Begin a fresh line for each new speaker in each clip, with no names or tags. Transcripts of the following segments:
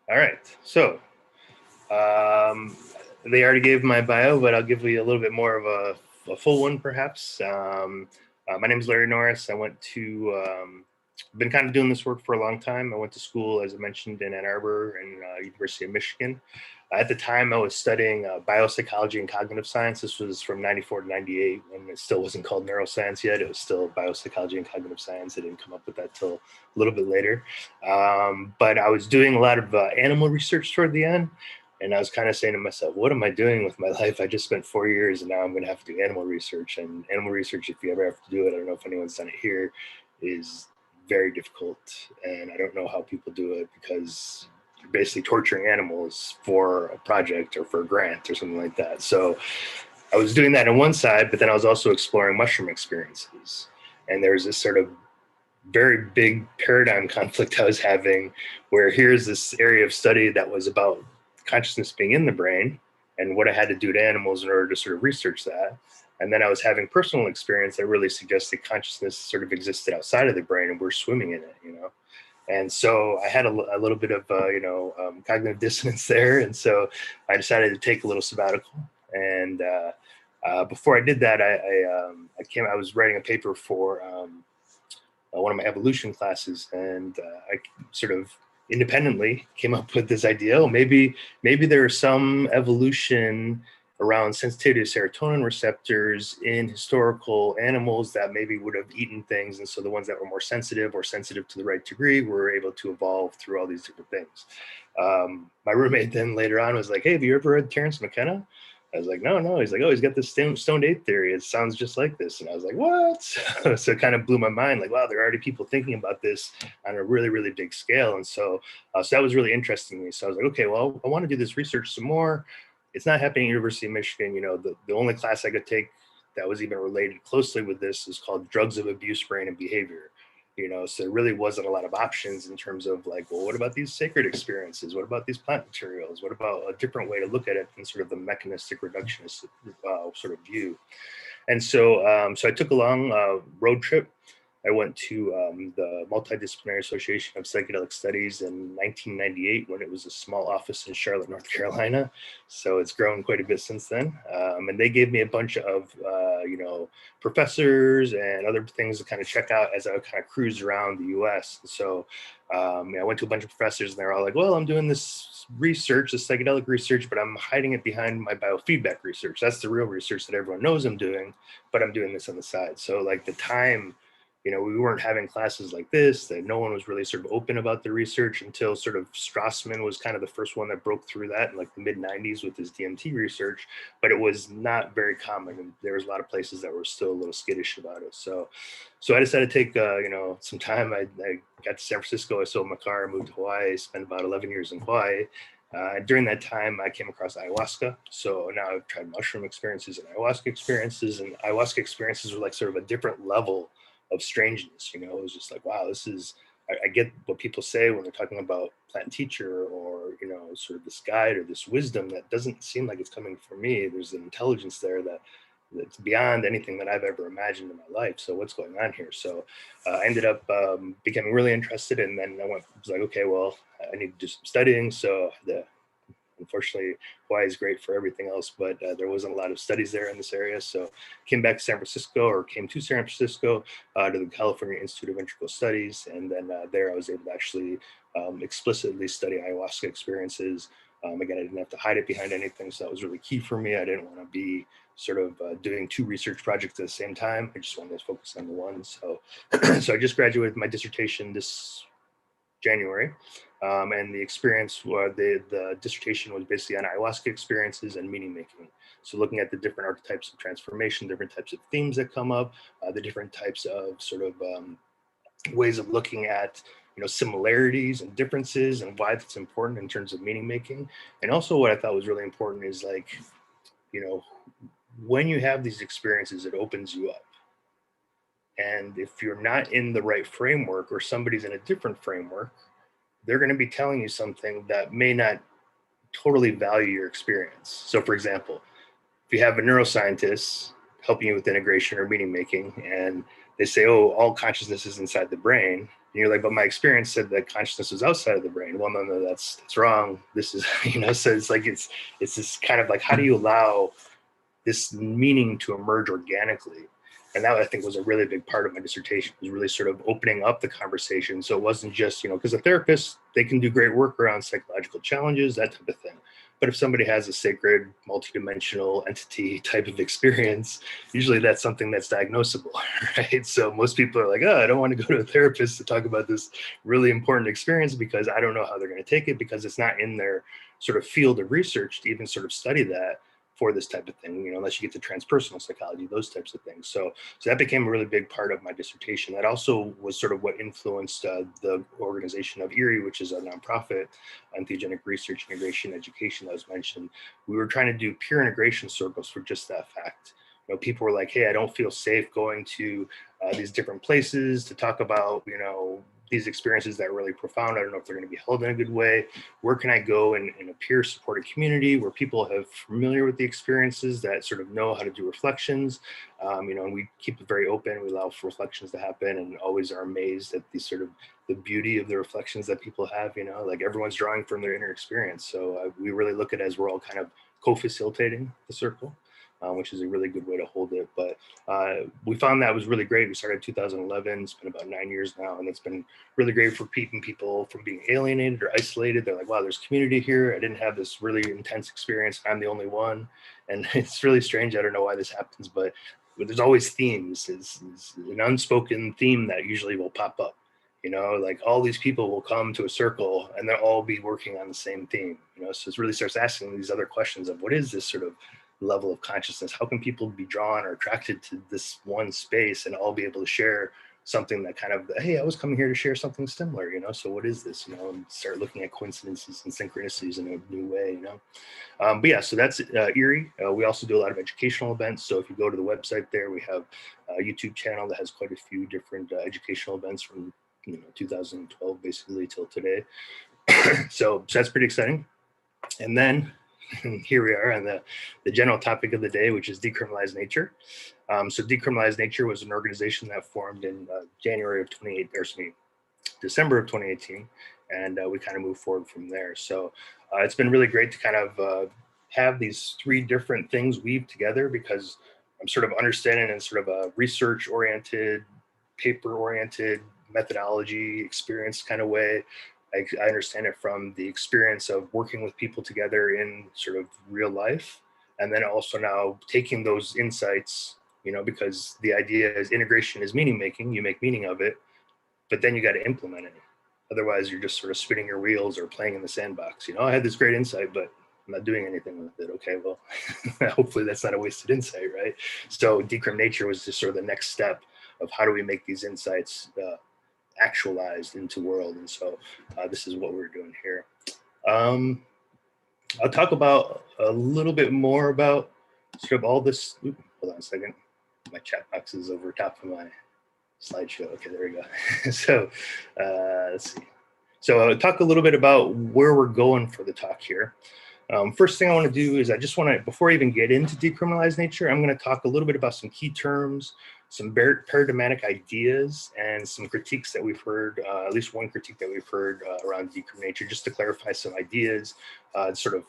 All right. So um, they already gave my bio, but I'll give you a little bit more of a full one, perhaps. My name is Larry Norris. I went to been kind of doing this work for a long time. I went to school, as I mentioned, in Ann Arbor and University of Michigan. At the time, I was studying biopsychology and cognitive science. This was from 94 to 98 when it still wasn't called neuroscience yet. It was still biopsychology and cognitive science. I didn't come up with that till a little bit later. But I was doing a lot of animal research toward the end. And I was kind of saying to myself, what am I doing with my life? I just spent 4 years and now I'm going to have to do animal research. And animal research, if you ever have to do it, I don't know if anyone's done it here, is very difficult. And I don't know how people do it because you're basically torturing animals for a project or for a grant or something like that. So I was doing that on one side, but then I was also exploring mushroom experiences. And there's this sort of very big paradigm conflict I was having where here's this area of study that was about consciousness being in the brain and what I had to do to animals in order to sort of research that. And then I was having personal experience that really suggested consciousness sort of existed outside of the brain and we're swimming in it, you know? And so I had a little bit of, cognitive dissonance there. And so I decided to take a little sabbatical. And before I did that, I was writing a paper for one of my evolution classes, and I sort of independently came up with this idea. Oh, maybe there is some evolution around sensitivity to serotonin receptors in historical animals that maybe would have eaten things, and so the ones that were more sensitive or sensitive to the right degree were able to evolve through all these different things. My roommate then later on was like, "Hey, have you ever read Terence McKenna?" I was like, no. He's like, oh, he's got this stoned ape theory. It sounds just like this. And I was like, what? So it kind of blew my mind. Like, wow, there are already people thinking about this on a really, really big scale. And so that was really interesting to me. So I was like, okay, well, I want to do this research some more. It's not happening at University of Michigan. You know, the only class I could take that was even related closely with this is called Drugs of Abuse, Brain and Behavior. You know, so there really wasn't a lot of options in terms of like, well, what about these sacred experiences? What about these plant materials? What about a different way to look at it in sort of the mechanistic reductionist sort of view? And so I took a long road trip. I went to the Multidisciplinary Association of Psychedelic Studies in 1998 when it was a small office in Charlotte, North Carolina. So it's grown quite a bit since then. And they gave me a bunch of, professors and other things to kind of check out as I kind of cruised around the US. So I went to a bunch of professors and they're all like, well, I'm doing this research, this psychedelic research, but I'm hiding it behind my biofeedback research. That's the real research that everyone knows I'm doing, but I'm doing this on the side. So like the time, you know, we weren't having classes like this, that no one was really sort of open about the research until sort of Strassman was kind of the first one that broke through that in like the mid 90s with his DMT research, but it was not very common. And there was a lot of places that were still a little skittish about it. So I decided to take, some time. I got to San Francisco, I sold my car, moved to Hawaii, spent about 11 years in Hawaii. During that time, I came across ayahuasca. So now I've tried mushroom experiences and ayahuasca experiences were like sort of a different level of strangeness. You know, it was just like, wow, this is, I get what people say when they're talking about plant teacher or, you know, sort of this guide or this wisdom that doesn't seem like it's coming from me. There's an intelligence there that's beyond anything that I've ever imagined in my life. So what's going on here? So I ended up becoming really interested, and then I was like, okay, well, I need to do some studying. So unfortunately, Hawaii is great for everything else, but there wasn't a lot of studies there in this area. So came to San Francisco to the California Institute of Integral Studies. And then there I was able to actually explicitly study ayahuasca experiences. Again, I didn't have to hide it behind anything. So that was really key for me. I didn't want to be sort of doing two research projects at the same time. I just wanted to focus on the one. So, so I just graduated my dissertation this January. And the experience, the dissertation was basically on ayahuasca experiences and meaning making. So looking at the different archetypes of transformation, different types of themes that come up, the different types of sort of ways of looking at, you know, similarities and differences and why that's important in terms of meaning making. And also what I thought was really important is like, you know, when you have these experiences, it opens you up. And if you're not in the right framework or somebody's in a different framework, they're going to be telling you something that may not totally value your experience. So, for example, if you have a neuroscientist helping you with integration or meaning making, and they say, oh, all consciousness is inside the brain, you're like, but my experience said that consciousness was outside of the brain. Well, no, that's wrong. This is, so it's like, it's this kind of like, how do you allow this meaning to emerge organically? And that, I think, was a really big part of my dissertation, was really sort of opening up the conversation. So it wasn't just, because a therapist, they can do great work around psychological challenges, that type of thing. But if somebody has a sacred, multidimensional entity type of experience, usually that's something that's diagnosable, right? So most people are like, oh, I don't want to go to a therapist to talk about this really important experience because I don't know how they're going to take it, because it's not in their sort of field of research to even sort of study that for this type of thing, unless you get to transpersonal psychology, those types of things. So that became a really big part of my dissertation. That also was sort of what influenced the organization of ERIE, which is a nonprofit entheogenic research, integration, education that was mentioned. We were trying to do peer integration circles for just that fact. People were like, hey, I don't feel safe going to these different places to talk about, these experiences that are really profound. I don't know if they're going to be held in a good way. Where can I go in a peer supported community where people have familiar with the experiences, that sort of know how to do reflections, and we keep it very open. We allow for reflections to happen, and always are amazed at the sort of the beauty of the reflections that people have, like everyone's drawing from their inner experience. So we really look at it as we're all kind of co-facilitating the circle. Which is a really good way to hold it. But we found that was really great. We started in 2011. It's been about 9 years now, and it's been really great for keeping people from being alienated or isolated. They're like, wow, there's community here. I didn't have this really intense experience. I'm the only one. And it's really strange. I don't know why this happens, but there's always themes. It's an unspoken theme that usually will pop up. Like all these people will come to a circle and they'll all be working on the same theme, so it really starts asking these other questions of what is this sort of level of consciousness? How can people be drawn or attracted to this one space and all be able to share something that kind of, hey, I was coming here to share something similar, so what is this, and start looking at coincidences and synchronicities in a new way, but yeah, so that's ERIE. We also do a lot of educational events. So if you go to the website there, we have a YouTube channel that has quite a few different educational events from 2012 basically till today. So that's pretty exciting. And then here we are on the general topic of the day, which is Decriminalized Nature. So Decriminalized Nature was an organization that formed in December of 2018, and we kind of moved forward from there. So it's been really great to kind of have these three different things weave together, because I'm sort of understanding in sort of a research-oriented, paper-oriented, methodology, experience kind of way. I understand it from the experience of working with people together in sort of real life. And then also now taking those insights, because the idea is integration is meaning making, you make meaning of it, but then you got to implement it. Otherwise, you're just sort of spinning your wheels or playing in the sandbox. I had this great insight, but I'm not doing anything with it. Okay, well, hopefully that's not a wasted insight, right? So Decrim Nature was just sort of the next step of how do we make these insights actualized into world. And so this is what we're doing here. I'll talk about a little bit more about sort of all this. Hold on a second. My chat box is over top of my slideshow. Okay, there we go. So let's see. So I'll talk a little bit about where we're going for the talk here. First thing I want to do is I just want to, before I even get into Decriminalized Nature, I'm going to talk a little bit about some key terms, some paradigmatic ideas, and some critiques that we've heard, at least one critique that we've heard around Decrim Nature, just to clarify some ideas, sort of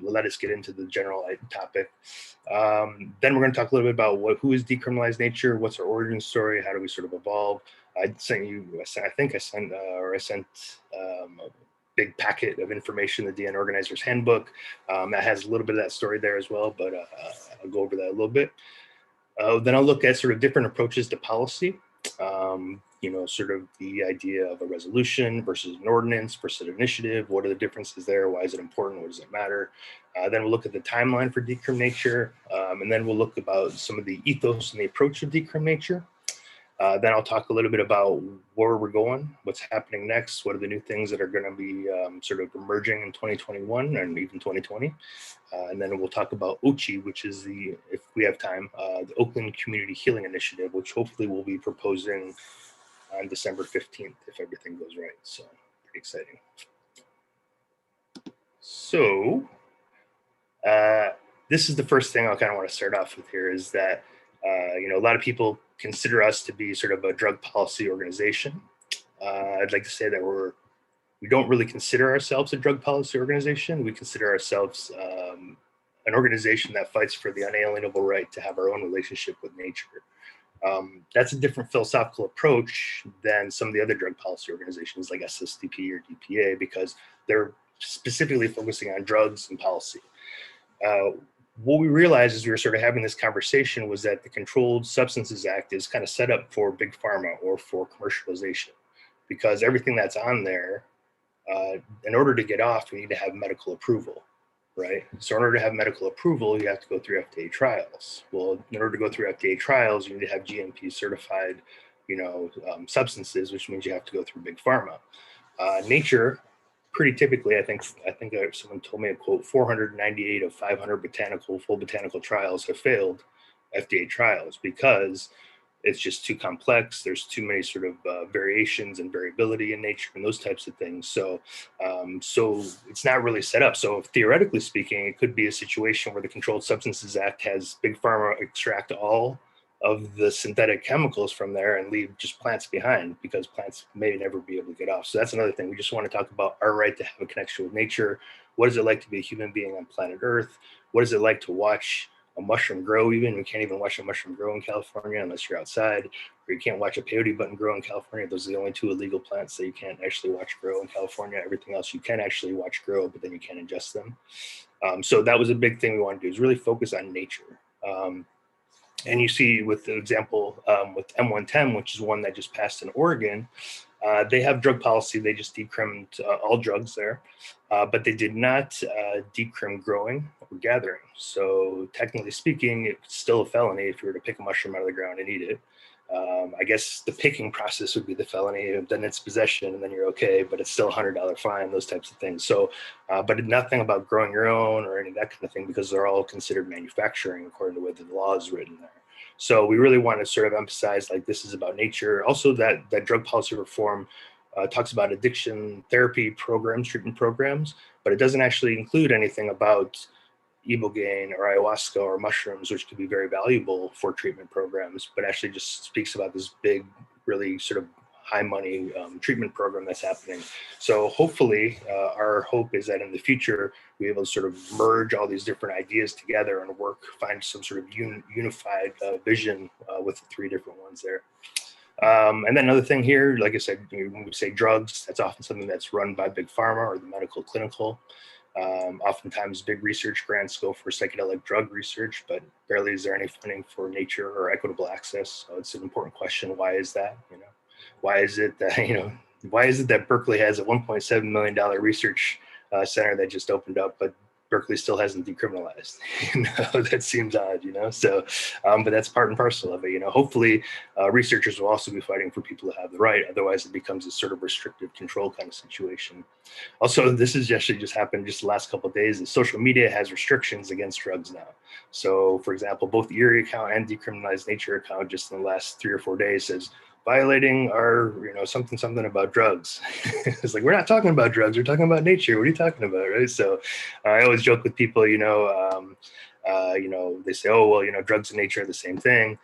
let us get into the general topic. Then we're going to talk a little bit about who is Decriminalized Nature, what's our origin story, how do we sort of evolve. I sent a big packet of information, the DN Organizer's Handbook. That has a little bit of that story there as well, but I'll go over that a little bit. Then I'll look at sort of different approaches to policy, sort of the idea of a resolution versus an ordinance versus an initiative. What are the differences there? Why is it important? What does it matter? Then we'll look at the timeline for Decrim Nature, and then we'll look about some of the ethos and the approach of Decrim Nature. Then I'll talk a little bit about where we're going, what's happening next, what are the new things that are going to be sort of emerging in 2021 and even 2020. And then we'll talk about OCHI, which is if we have time, the Oakland Community Healing Initiative, which hopefully we'll be proposing on December 15th if everything goes right. So pretty exciting. So this is the first thing I kind of want to start off with here is that, a lot of people consider us to be sort of a drug policy organization. I'd like to say that we don't really consider ourselves a drug policy organization. We consider ourselves an organization that fights for the unalienable right to have our own relationship with nature. That's a different philosophical approach than some of the other drug policy organizations like SSDP or DPA, because they're specifically focusing on drugs and policy. What we realized as we were sort of having this conversation was that the Controlled Substances Act is kind of set up for big pharma or for commercialization, because everything that's on there, in order to get off, we need to have medical approval, right? So in order to have medical approval, you have to go through FDA trials. Well, in order to go through FDA trials, you need to have GMP certified, substances, which means you have to go through big pharma. Nature, pretty typically, I think someone told me a quote, 498 of 500 full botanical trials have failed FDA trials because it's just too complex. There's too many sort of variations and variability in nature and those types of things. So it's not really set up. So theoretically speaking, it could be a situation where the Controlled Substances Act has big pharma extract all of the synthetic chemicals from there and leave just plants behind, because plants may never be able to get off. So that's another thing. We just want to talk about our right to have a connection with nature. What is it like to be a human being on planet Earth? What is it like to watch a mushroom grow? Even we can't even watch a mushroom grow in California unless you're outside, or you can't watch a peyote button grow in California. Those are the only two illegal plants that you can't actually watch grow in California. Everything else you can actually watch grow, but then you can't ingest them. So that was a big thing we wanted to do, is really focus on nature. And you see with the example with M110, which is one that just passed in Oregon, they have drug policy. They just decrimmed all drugs there, but they did not decrim growing or gathering. So technically speaking, it's still a felony if you were to pick a mushroom out of the ground and eat it. I guess the picking process would be the felony, then it's possession, and then you're okay, but it's still $100 fine, those types of things. So, but nothing about growing your own or any of that kind of thing, because they're all considered manufacturing according to the way the law is written there. So we really want to sort of emphasize, like, this is about nature. Also, that drug policy reform talks about addiction therapy programs, treatment programs, but it doesn't actually include anything about ibogaine or ayahuasca or mushrooms, which could be very valuable for treatment programs, but actually just speaks about this big, really sort of high money treatment program that's happening. So hopefully our hope is that in the future, we're able to sort of merge all these different ideas together and find some sort of unified vision with the three different ones there. And then another thing here, like I said, when we say drugs, that's often something that's run by big pharma or the medical clinical. Oftentimes big research grants go for psychedelic drug research, but barely is there any funding for nature or equitable access. So it's an important question. Why is that? Why is it that, why is it that Berkeley has a $1.7 million research center that just opened up, but Berkeley still hasn't decriminalized? That seems odd, So, but that's part and parcel of it. Hopefully, researchers will also be fighting for people to have the right. Otherwise, it becomes a sort of restrictive control kind of situation. Also, this has actually just happened just the last couple of days. Is social media has restrictions against drugs now. So, for example, both the Erie account and Decriminalized Nature account just in the last 3 or 4 days says violating our, something about drugs. It's like, we're not talking about drugs, we're talking about nature. What are you talking about, right? So I always joke with people, they say, oh, well, drugs and nature are the same thing.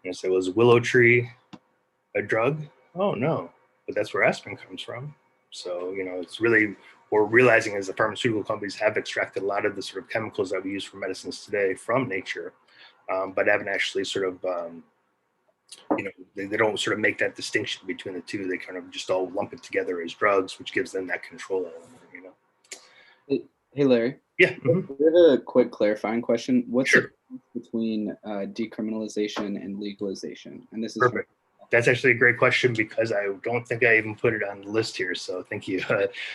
And I say, well, is a willow tree a drug? Oh, no, but that's where aspirin comes from. So, it's really, what we're realizing is the pharmaceutical companies have extracted a lot of the sort of chemicals that we use for medicines today from nature, but haven't actually sort of, they don't sort of make that distinction between the two. They kind of just all lump it together as drugs, which gives them that control element,
Hey, Larry.
Yeah.
Mm-hmm. We have a quick clarifying question. What's
Sure.
the difference between decriminalization and legalization? And this is
perfect. That's actually a great question, because I don't think I even put it on the list here. So thank you.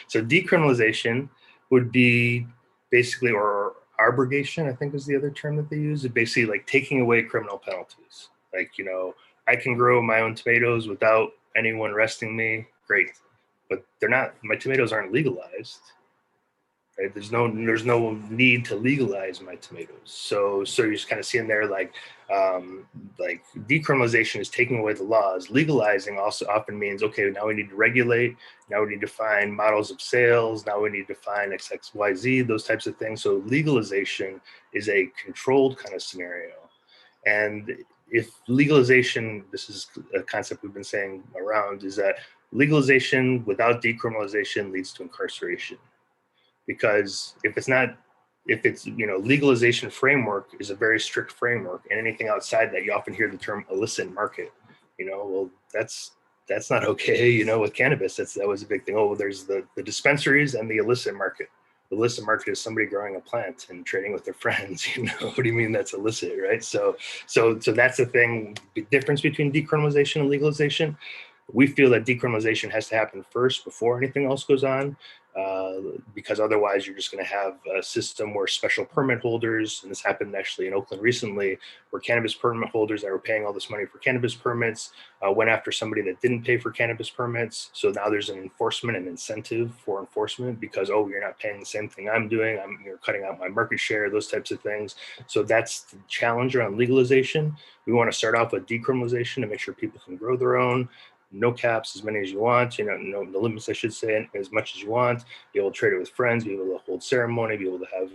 So decriminalization would be basically, or abrogation, I think is the other term that they use. It's basically like taking away criminal penalties. Like, I can grow my own tomatoes without anyone arresting me. Great. But my tomatoes aren't legalized. Right? There's no need to legalize my tomatoes. So you're just kind of seeing there, like decriminalization is taking away the laws. Legalizing also often means, okay, now we need to regulate. Now we need to find models of sales. Now we need to find XXYZ, those types of things. So legalization is a controlled kind of scenario. And if legalization, this is a concept we've been saying around, is that legalization without decriminalization leads to incarceration. Because if it's, legalization framework is a very strict framework, and anything outside that, you often hear the term illicit market. Well, that's not okay. With cannabis, that was a big thing. Oh, well, there's the dispensaries and the illicit market. The illicit market is somebody growing a plant and trading with their friends. What do you mean that's illicit, right? So that's the thing. The difference between decriminalization and legalization. We feel that decriminalization has to happen first before anything else goes on, because otherwise you're just going to have a system where special permit holders, and this happened actually in Oakland recently, where cannabis permit holders that were paying all this money for cannabis permits went after somebody that didn't pay for cannabis permits. So now there's an enforcement and incentive for enforcement because, oh, you're not paying the same thing I'm doing. You're cutting out my market share, those types of things. So that's the challenge around legalization. We want to start off with decriminalization to make sure people can grow their own. No caps, as many as you want, no limits, I should say, as much as you want. Be able to trade it with friends, be able to hold ceremony, be able to have,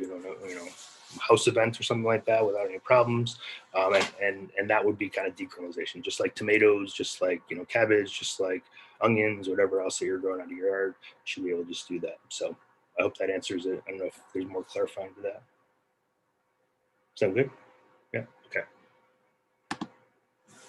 house events or something like that without any problems. And that would be kind of decriminalization, just like tomatoes, just like, cabbage, just like onions, whatever else that you're growing out of your yard, you should be able to just do that. So I hope that answers it. I don't know if there's more clarifying to that. Sound good? Yeah, okay.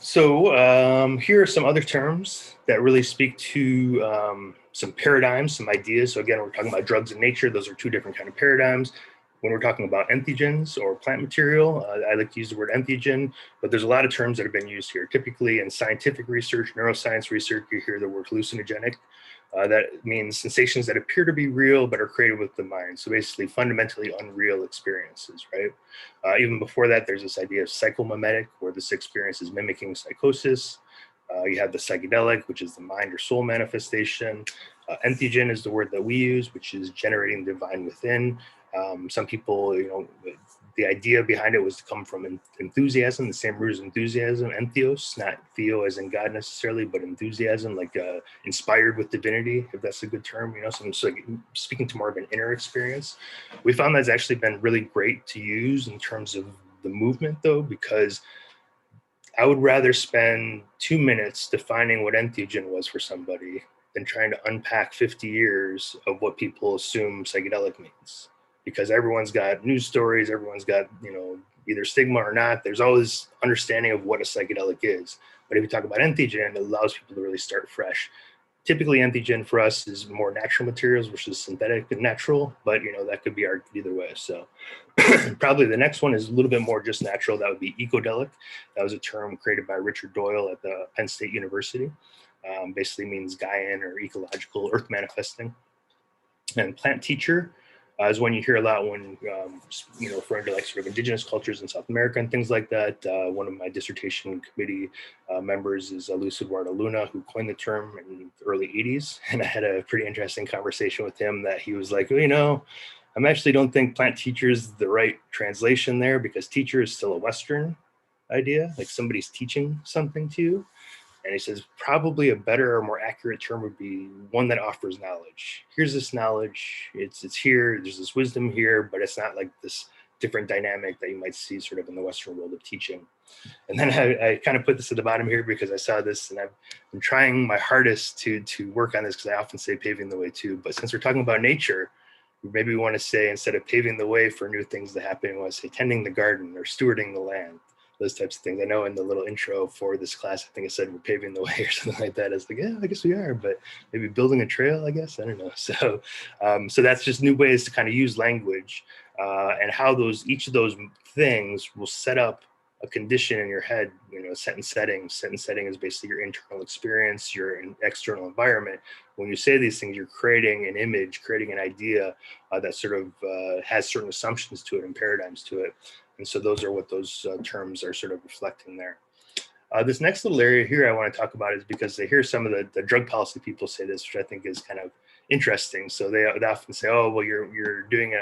So here are some other terms that really speak to some paradigms, some ideas. So again, we're talking about drugs and nature. Those are two different kind of paradigms. When we're talking about entheogens or plant material, I like to use the word entheogen, but there's a lot of terms that have been used here. Typically in scientific research, neuroscience research, you hear the word hallucinogenic. That means sensations that appear to be real but are created with the mind. So basically fundamentally unreal experiences, right? Even before that, there's this idea of psychomimetic, where this experience is mimicking psychosis. You have the psychedelic, which is the mind or soul manifestation. Entheogen is the word that we use, which is generating the divine within. Some people, the idea behind it was to come from enthusiasm, the same root as enthusiasm, entheos, not theo as in God necessarily, but enthusiasm, like inspired with divinity, if that's a good term, so like speaking to more of an inner experience. We found that's actually been really great to use in terms of the movement though, because I would rather spend 2 minutes defining what entheogen was for somebody than trying to unpack 50 years of what people assume psychedelic means. Because everyone's got news stories, everyone's got, either stigma or not. There's always understanding of what a psychedelic is. But if you talk about entheogen, it allows people to really start fresh. Typically, entheogen for us is more natural materials versus synthetic and natural, but that could be argued either way. So probably the next one is a little bit more just natural. That would be ecodelic. That was a term created by Richard Doyle at the Penn State University. Basically means Gaian or ecological, earth manifesting. And plant teacher is one you hear a lot when, referring to like sort of indigenous cultures in South America and things like that. One of my dissertation committee members is Luis Eduardo Luna, who coined the term in the early 80s. And I had a pretty interesting conversation with him that he was like, I actually don't think plant teacher is the right translation there, because teacher is still a Western idea, like somebody's teaching something to you. And he says, probably a better or more accurate term would be one that offers knowledge. Here's this knowledge, it's here, there's this wisdom here, but it's not like this different dynamic that you might see sort of in the Western world of teaching. And then I kind of put this at the bottom here because I saw this and I've been trying my hardest to work on this, because I often say paving the way too. But since we're talking about nature, maybe we want to say, instead of paving the way for new things to happen, we want to say tending the garden or stewarding the land. Those types of things. I know in the little intro for this class, I think I said we're paving the way or something like that. I was like, yeah, I guess we are, but maybe building a trail, I guess. I don't know. So that's just new ways to kind of use language and how each of those things will set up a condition in your head, set and setting. Set and setting is basically your internal experience, your external environment. When you say these things, you're creating an image, creating an idea that sort of has certain assumptions to it and paradigms to it. And so those are what those terms are sort of reflecting there. This next little area here I want to talk about is because I hear some of the drug policy people say this, which I think is kind of interesting. So they often say, oh, well, you're doing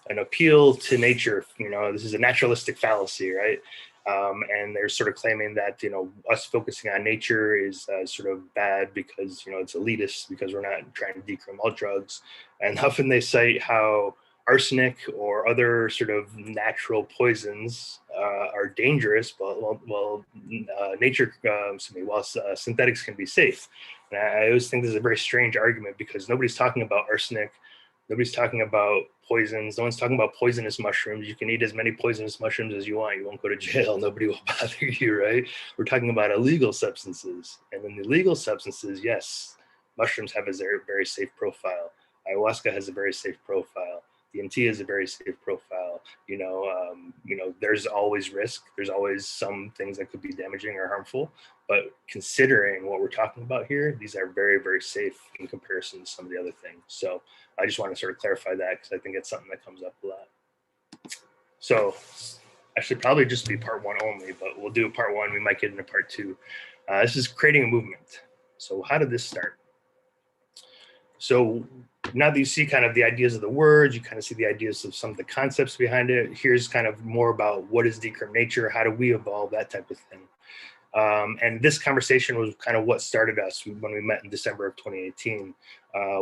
an appeal to nature. This is a naturalistic fallacy, right? And they're sort of claiming that, us focusing on nature is sort of bad because, it's elitist, because we're not trying to decrim all drugs. And often they cite how arsenic or other sort of natural poisons are dangerous, but while synthetics can be safe. And I always think this is a very strange argument because nobody's talking about arsenic. Nobody's talking about poisons. No one's talking about poisonous mushrooms. You can eat as many poisonous mushrooms as you want. You won't go to jail. Nobody will bother you, right? We're talking about illegal substances. And in the illegal substances, yes, mushrooms have a very, very safe profile. Ayahuasca has a very safe profile. DMT is a very safe profile. There's always risk. There's always some things that could be damaging or harmful. But considering what we're talking about here, these are very, very safe in comparison to some of the other things. So I just want to sort of clarify that because I think it's something that comes up a lot. So I should probably just be part one only, but we'll do part one. We might get into part two. This is creating a movement. So how did this start? So now that you see kind of the ideas of the words, you kind of see the ideas of some of the concepts behind it. Here's kind of more about what is decrim nature, how do we evolve, that type of thing. And this conversation was kind of what started us when we met in December of 2018.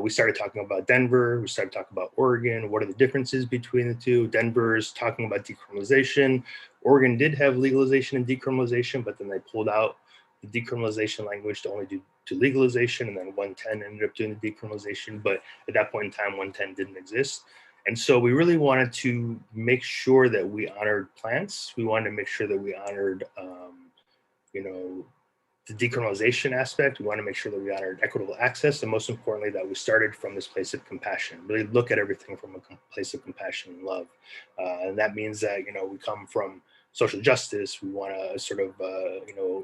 We started talking about Denver, we started talking about Oregon, what are the differences between the two? Denver's talking about decriminalization. Oregon did have legalization and decriminalization, but then they pulled out the decriminalization language to only do to legalization, and then 110 ended up doing the decriminalization, but at that point in time, 110 didn't exist. And so we really wanted to make sure that we honored plants. We wanted to make sure that we honored the decriminalization aspect. We want to make sure that we honored equitable access, and most importantly, that we started from this place of compassion, really look at everything from a place of compassion and love. And that means that, we come from social justice. We want to sort of,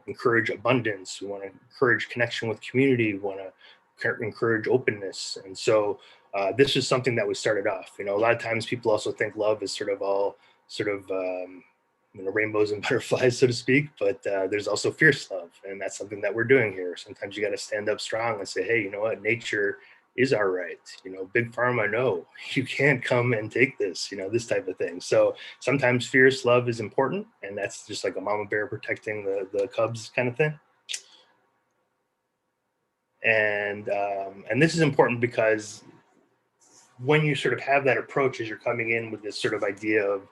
encourage abundance. We want to encourage connection with community. We want to encourage openness. And so this is something that we started off. A lot of times people also think love is sort of all sort of, rainbows and butterflies, so to speak, but there's also fierce love. And that's something that we're doing here. Sometimes you got to stand up strong and say, hey, you know what, nature is our right. Big pharma, no, you can't come and take this, this type of thing. So sometimes fierce love is important. And that's just like a mama bear protecting the cubs kind of thing. And this is important because when you sort of have that approach as you're coming in with this sort of idea of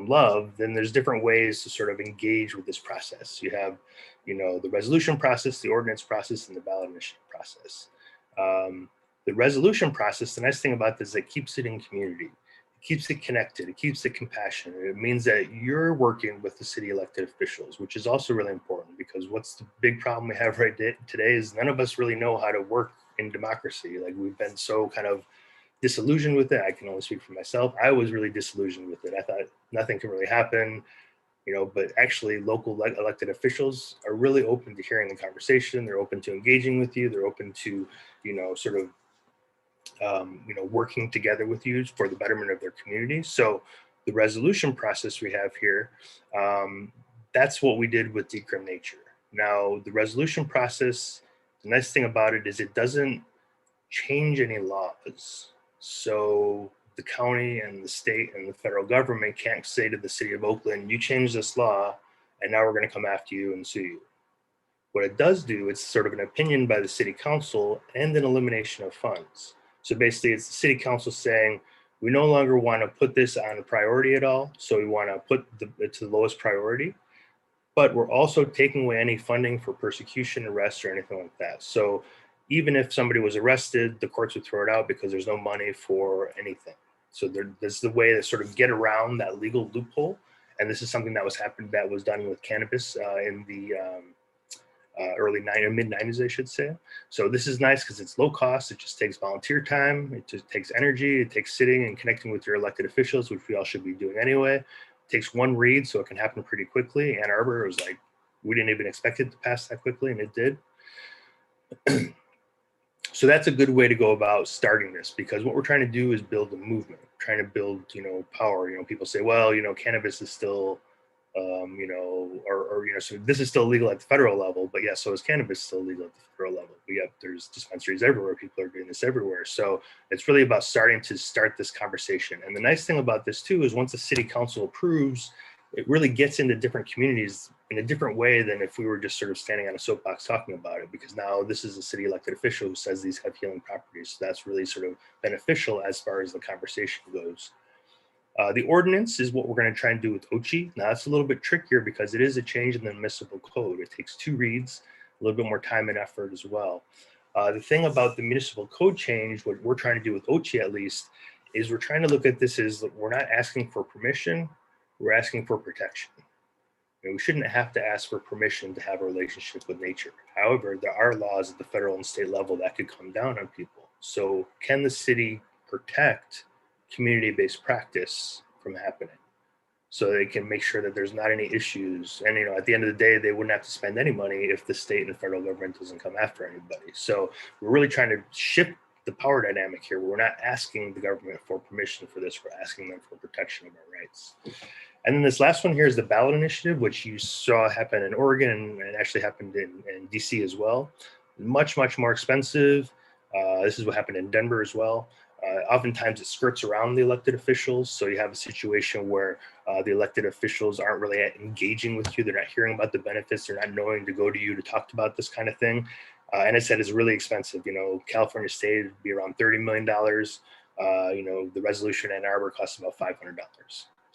love, then there's different ways to sort of engage with this process. You have, the resolution process, the ordinance process, and the ballot initiative process. The resolution process, the nice thing about this is it keeps it in community. It keeps it connected. It keeps it compassionate. It means that you're working with the city elected officials, which is also really important because what's the big problem we have right today is none of us really know how to work in democracy. Like we've been so kind of disillusioned with it. I can only speak for myself. I was really disillusioned with it. I thought nothing can really happen, but actually local elected officials are really open to hearing the conversation. They're open to engaging with you. They're open to, sort of, working together with you for the betterment of their community. So the resolution process we have here, that's what we did with Decrim Nature. Now, the resolution process, the nice thing about it is it doesn't change any laws. So the county and the state and the federal government can't say to the city of Oakland, you changed this law and now we're going to come after you and sue you. What it does do, it's sort of an opinion by the city council and an elimination of funds. So basically it's the city council saying, we no longer want to put this on a priority at all. So we want to put it to the lowest priority, but we're also taking away any funding for persecution, arrest, or anything like that. So even if somebody was arrested, the courts would throw it out because there's no money for anything. So there's the way to sort of get around that legal loophole. And this is something that was done with cannabis in the mid-90s, I should say. So this is nice because it's low cost. It just takes volunteer time. It just takes energy. It takes sitting and connecting with your elected officials, which we all should be doing anyway. It takes one read, so it can happen pretty quickly. Ann Arbor was like, we didn't even expect it to pass that quickly, and it did. So that's a good way to go about starting this, because what we're trying to do is build a movement, trying to build, power. People say, well, cannabis is still, so this is still legal at the federal level, but yeah, so is cannabis still legal at the federal level. But yeah, there's dispensaries everywhere. People are doing this everywhere. So it's really about starting to start this conversation. And the nice thing about this too is once the city council approves, it really gets into different communities in a different way than if we were just sort of standing on a soapbox talking about it, because now this is a city elected official who says these have healing properties. So that's really sort of beneficial as far as the conversation goes. The ordinance is what we're going to try and do with OCHI. Now that's a little bit trickier because it is a change in the admissible code. It takes 2 reads, a little bit more time and effort as well. The thing about the municipal code change, what we're trying to do with OCHI at least, is we're trying to look at this as we're not asking for permission, we're asking for protection. And we shouldn't have to ask for permission to have a relationship with nature. However, there are laws at the federal and state level that could come down on people. So can the city protect community-based practice from happening? So they can make sure that there's not any issues. And, at the end of the day, they wouldn't have to spend any money if the state and federal government doesn't come after anybody. So we're really trying to shift the power dynamic here. We're not asking the government for permission for this. We're asking them for protection of our rights. And then this last one here is the ballot initiative, which you saw happen in Oregon and actually happened in DC as well. Much, much more expensive. This is what happened in Denver as well. Oftentimes it skirts around the elected officials. So you have a situation where the elected officials aren't really engaging with you. They're not hearing about the benefits. They're not knowing to go to you to talk about this kind of thing. And I said it's really expensive. California state would be around $30 million. The resolution in Ann Arbor costs about $500.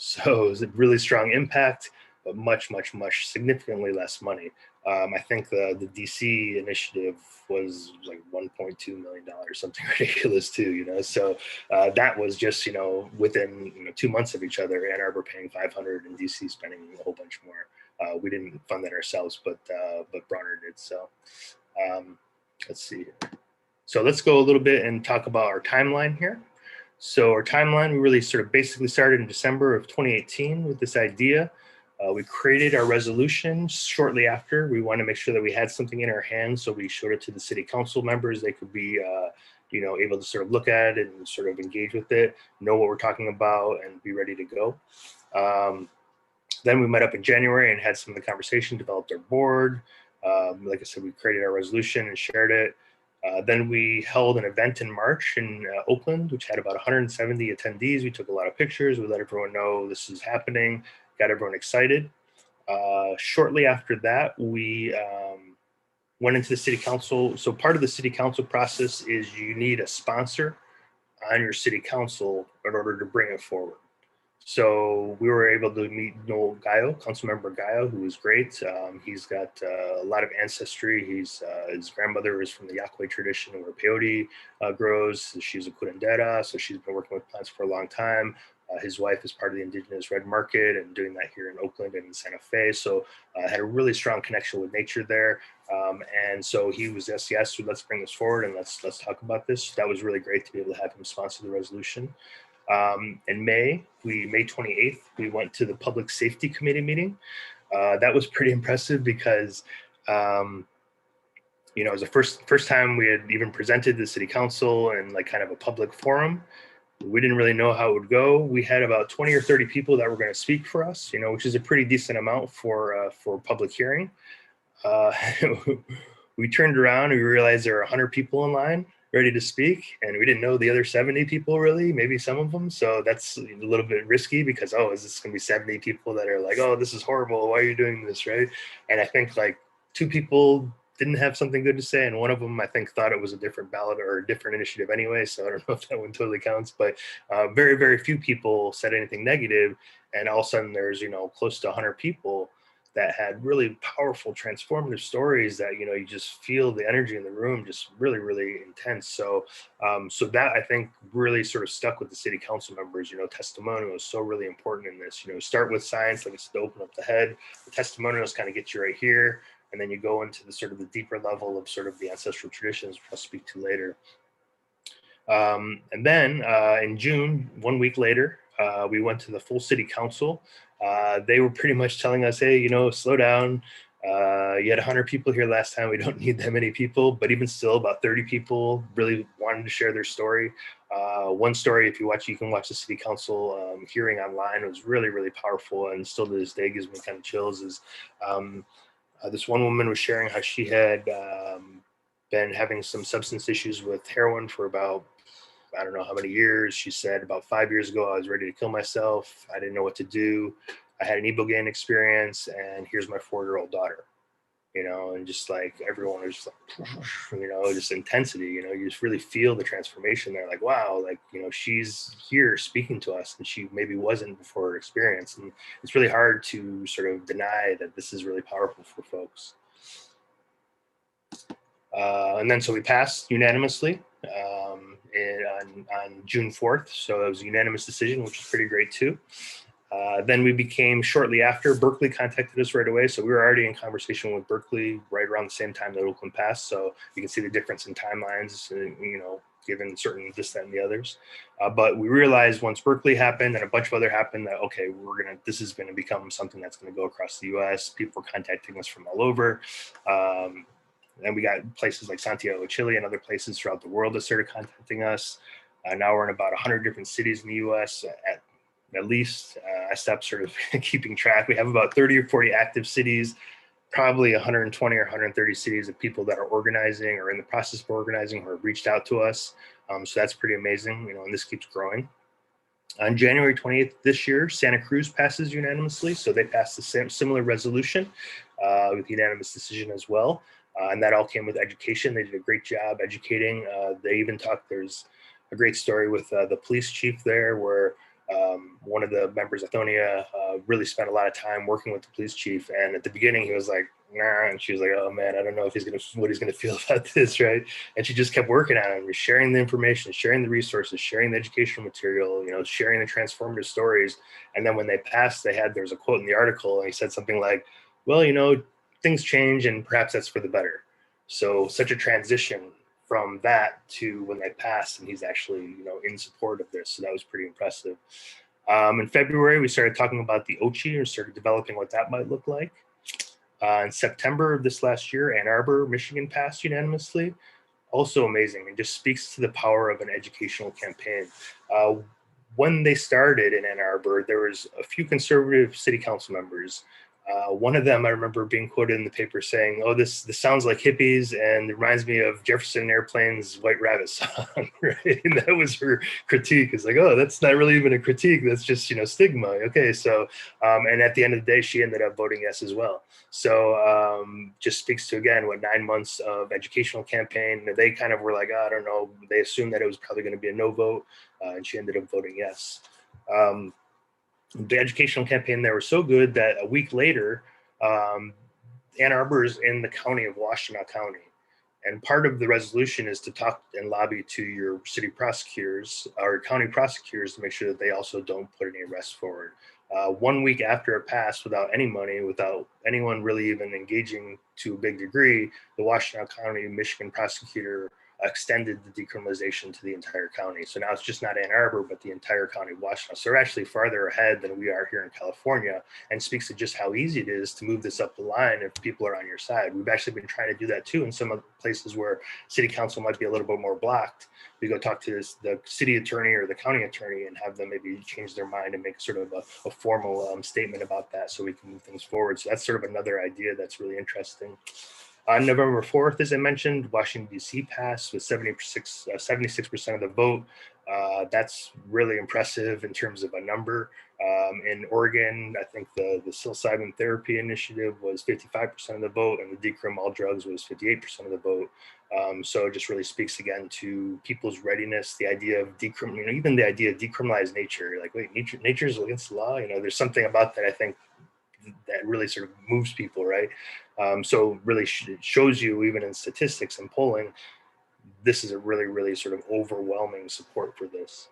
So it was a really strong impact, but much, much, much significantly less money. I think the DC initiative was like $1.2 million, something ridiculous too, So that was just, within 2 months of each other, Ann Arbor paying 500 and DC spending a whole bunch more. We didn't fund that ourselves, but Bronner did. So let's see here. So let's go a little bit and talk about our timeline here. So our timeline, we really sort of basically started in December of 2018 with this idea. We created our resolution shortly after. We wanted to make sure that we had something in our hands, so we showed it to the city council members. They could be, able to sort of look at it and sort of engage with it, know what we're talking about, and be ready to go. Then we met up in January and had some of the conversation, developed our board. Like I said, we created our resolution and shared it. Then we held an event in March in Oakland, which had about 170 attendees. We took a lot of pictures. We let everyone know this is happening, got everyone excited. Shortly after that, we went into the city council. So part of the city council process is you need a sponsor on your city council in order to bring it forward. So we were able to meet Noel Gallo, Councilmember Gallo, who was great. He's got a lot of ancestry. His grandmother is from the Yaqui tradition where peyote grows. She's a curandera, so she's been working with plants for a long time. His wife is part of the indigenous red market and doing that here in Oakland and in Santa Fe. So had a really strong connection with nature there. And so he was yes, so let's bring this forward and let's talk about this. That was really great to be able to have him sponsor the resolution. In May 28th, we went to the Public Safety Committee meeting. That was pretty impressive because, it was the first time we had even presented to the city council and like kind of a public forum. We didn't really know how it would go. We had about 20 or 30 people that were going to speak for us, which is a pretty decent amount for public hearing. We turned around and we realized there were 100 people in line ready to speak, and we didn't know the other 70 people really, maybe some of them. So that's a little bit risky because, is this going to be 70 people that are like, oh, this is horrible, why are you doing this, right? And I think like 2 people didn't have something good to say, and one of them I think thought it was a different ballot or a different initiative anyway, so I don't know if that one totally counts, but very, very few people said anything negative, and all of a sudden there's close to 100 people that had really powerful transformative stories that you just feel the energy in the room just really, really intense. So so that I think really sort of stuck with the city council members. Testimonial is so really important in this. Start with science, like it's to open up the head. The testimonials kind of get you right here, and then you go into the sort of the deeper level of sort of the ancestral traditions, which I'll speak to later. And then in June, 1 week later, we went to the full city council. They were pretty much telling us, hey, slow down. You had 100 people here last time. We don't need that many people, but even still about 30 people really wanted to share their story. One story, if you can watch the city council hearing online. It was really, really powerful, and still to this day gives me kind of chills. Is this one woman was sharing how she had been having some substance issues with heroin for about, I don't know how many years. She said about 5 years ago, I was ready to kill myself. I didn't know what to do. I had an Ibogaine experience, and here's my 4-year-old daughter, and just like everyone was just like, just intensity, you just really feel the transformation there. Like, wow, like, she's here speaking to us, and she maybe wasn't before her experience. And it's really hard to sort of deny that this is really powerful for folks. And then so we passed unanimously on June 4th. So it was a unanimous decision, which is pretty great too. Then we became shortly after, Berkeley contacted us right away. So we were already in conversation with Berkeley right around the same time that Oakland passed. So you can see the difference in timelines, given certain this, that, and the others. But we realized once Berkeley happened and a bunch of other happened that, okay, this is going to become something that's going to go across the US. People were contacting us from all over. And we got places like Santiago, Chile, and other places throughout the world that started contacting us. Now we're in about 100 different cities in the US at least. I stopped sort of keeping track. We have about 30 or 40 active cities, probably 120 or 130 cities of people that are organizing or in the process of organizing or have reached out to us. So that's pretty amazing, and this keeps growing. On January 28th this year, Santa Cruz passes unanimously. So they passed a similar resolution with unanimous decision as well. And that all came with education. They did a great job educating. They even talked, there's a great story with the police chief there where one of the members, Athonia, really spent a lot of time working with the police chief. And at the beginning, he was like, nah, and she was like, oh man, I don't know if what he's gonna feel about this, right? And she just kept working on it, sharing the information, sharing the resources, sharing the educational material, sharing the transformative stories. And then when they passed, there was a quote in the article, and he said something like, well, things change and perhaps that's for the better. So such a transition from that to when they passed, and he's actually, in support of this. So that was pretty impressive. In February, we started talking about the OCHI and started developing what that might look like. In September of this last year, Ann Arbor, Michigan passed unanimously. Also amazing, and just speaks to the power of an educational campaign. When they started in Ann Arbor, there was a few conservative city council members. One of them, I remember being quoted in the paper saying, oh, this sounds like hippies and it reminds me of Jefferson Airplane's White Rabbit song, right? And that was her critique. It's like, oh, that's not really even a critique. That's just, stigma. Okay, so, and at the end of the day, she ended up voting yes as well. So just speaks to, again, 9 months of educational campaign. They kind of were like, oh, I don't know. They assumed that it was probably going to be a no vote, and she ended up voting yes. The educational campaign there was so good that a week later, Ann Arbor is in the county of Washtenaw County. And part of the resolution is to talk and lobby to your city prosecutors or county prosecutors to make sure that they also don't put any arrests forward. 1 week after it passed, without any money, without anyone really even engaging to a big degree, the Washtenaw County, Michigan prosecutor extended the decriminalization to the entire county. So now it's just not Ann Arbor, but the entire county of Washtenaw. So we're actually farther ahead than we are here in California, and speaks to just how easy it is to move this up the line if people are on your side. We've actually been trying to do that too in some of the places where city council might be a little bit more blocked. We go talk to the city attorney or the county attorney and have them maybe change their mind and make sort of a formal statement about that so we can move things forward. So that's sort of another idea that's really interesting. On November 4th, as I mentioned, Washington, D.C. passed with 76% of the vote. That's really impressive in terms of a number. In Oregon, I think the psilocybin therapy initiative was 55% of the vote, and the decrim all drugs was 58% of the vote. So it just really speaks again to people's readiness, the idea of even the idea of decriminalized nature. Like, wait, nature's against the law? There's something about that, I think, that really sort of moves people, right? So really shows you, even in statistics and polling, this is a really, really sort of overwhelming support for this.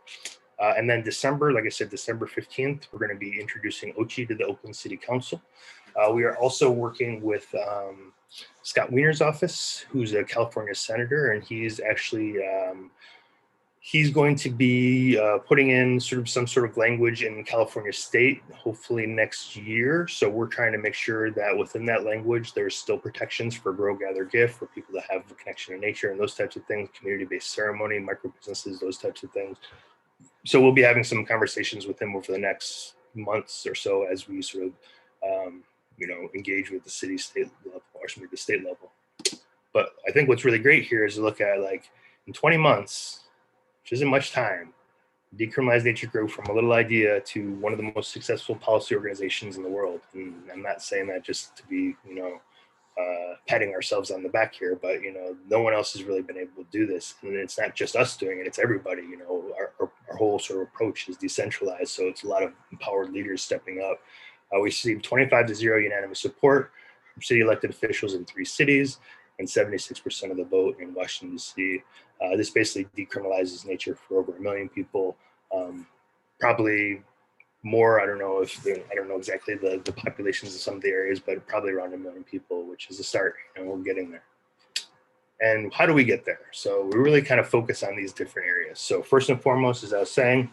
And then December, like I said, December 15th, we're going to be introducing OCHI to the Oakland City Council. We are also working with Scott Wiener's office, who's a California senator, and he's actually he's going to be putting in some sort of language in California state, hopefully next year. So we're trying to make sure that within that language, there's still protections for grow, gather, gift, for people that have a connection to nature and those types of things, community-based ceremony, micro businesses, those types of things. So we'll be having some conversations with him over the next months or so as we sort of, engage with the city, state level, or the state level. But I think what's really great here is to look at, like, in 20 months, which isn't much time, Decriminalized Nature grew from a little idea to one of the most successful policy organizations in the world. And I'm not saying that just to be, patting ourselves on the back here, but, no one else has really been able to do this. And it's not just us doing it, it's everybody. Our whole sort of approach is decentralized. So it's a lot of empowered leaders stepping up. We received 25-0 unanimous support from city elected officials in 3 cities. and 76% of the vote in Washington, D.C. This basically decriminalizes nature for over 1 million people. Probably more, I don't know exactly the populations of some of the areas, but probably around 1 million people, which is a start, and we're getting there. And how do we get there? So we really kind of focus on these different areas. So first and foremost, as I was saying,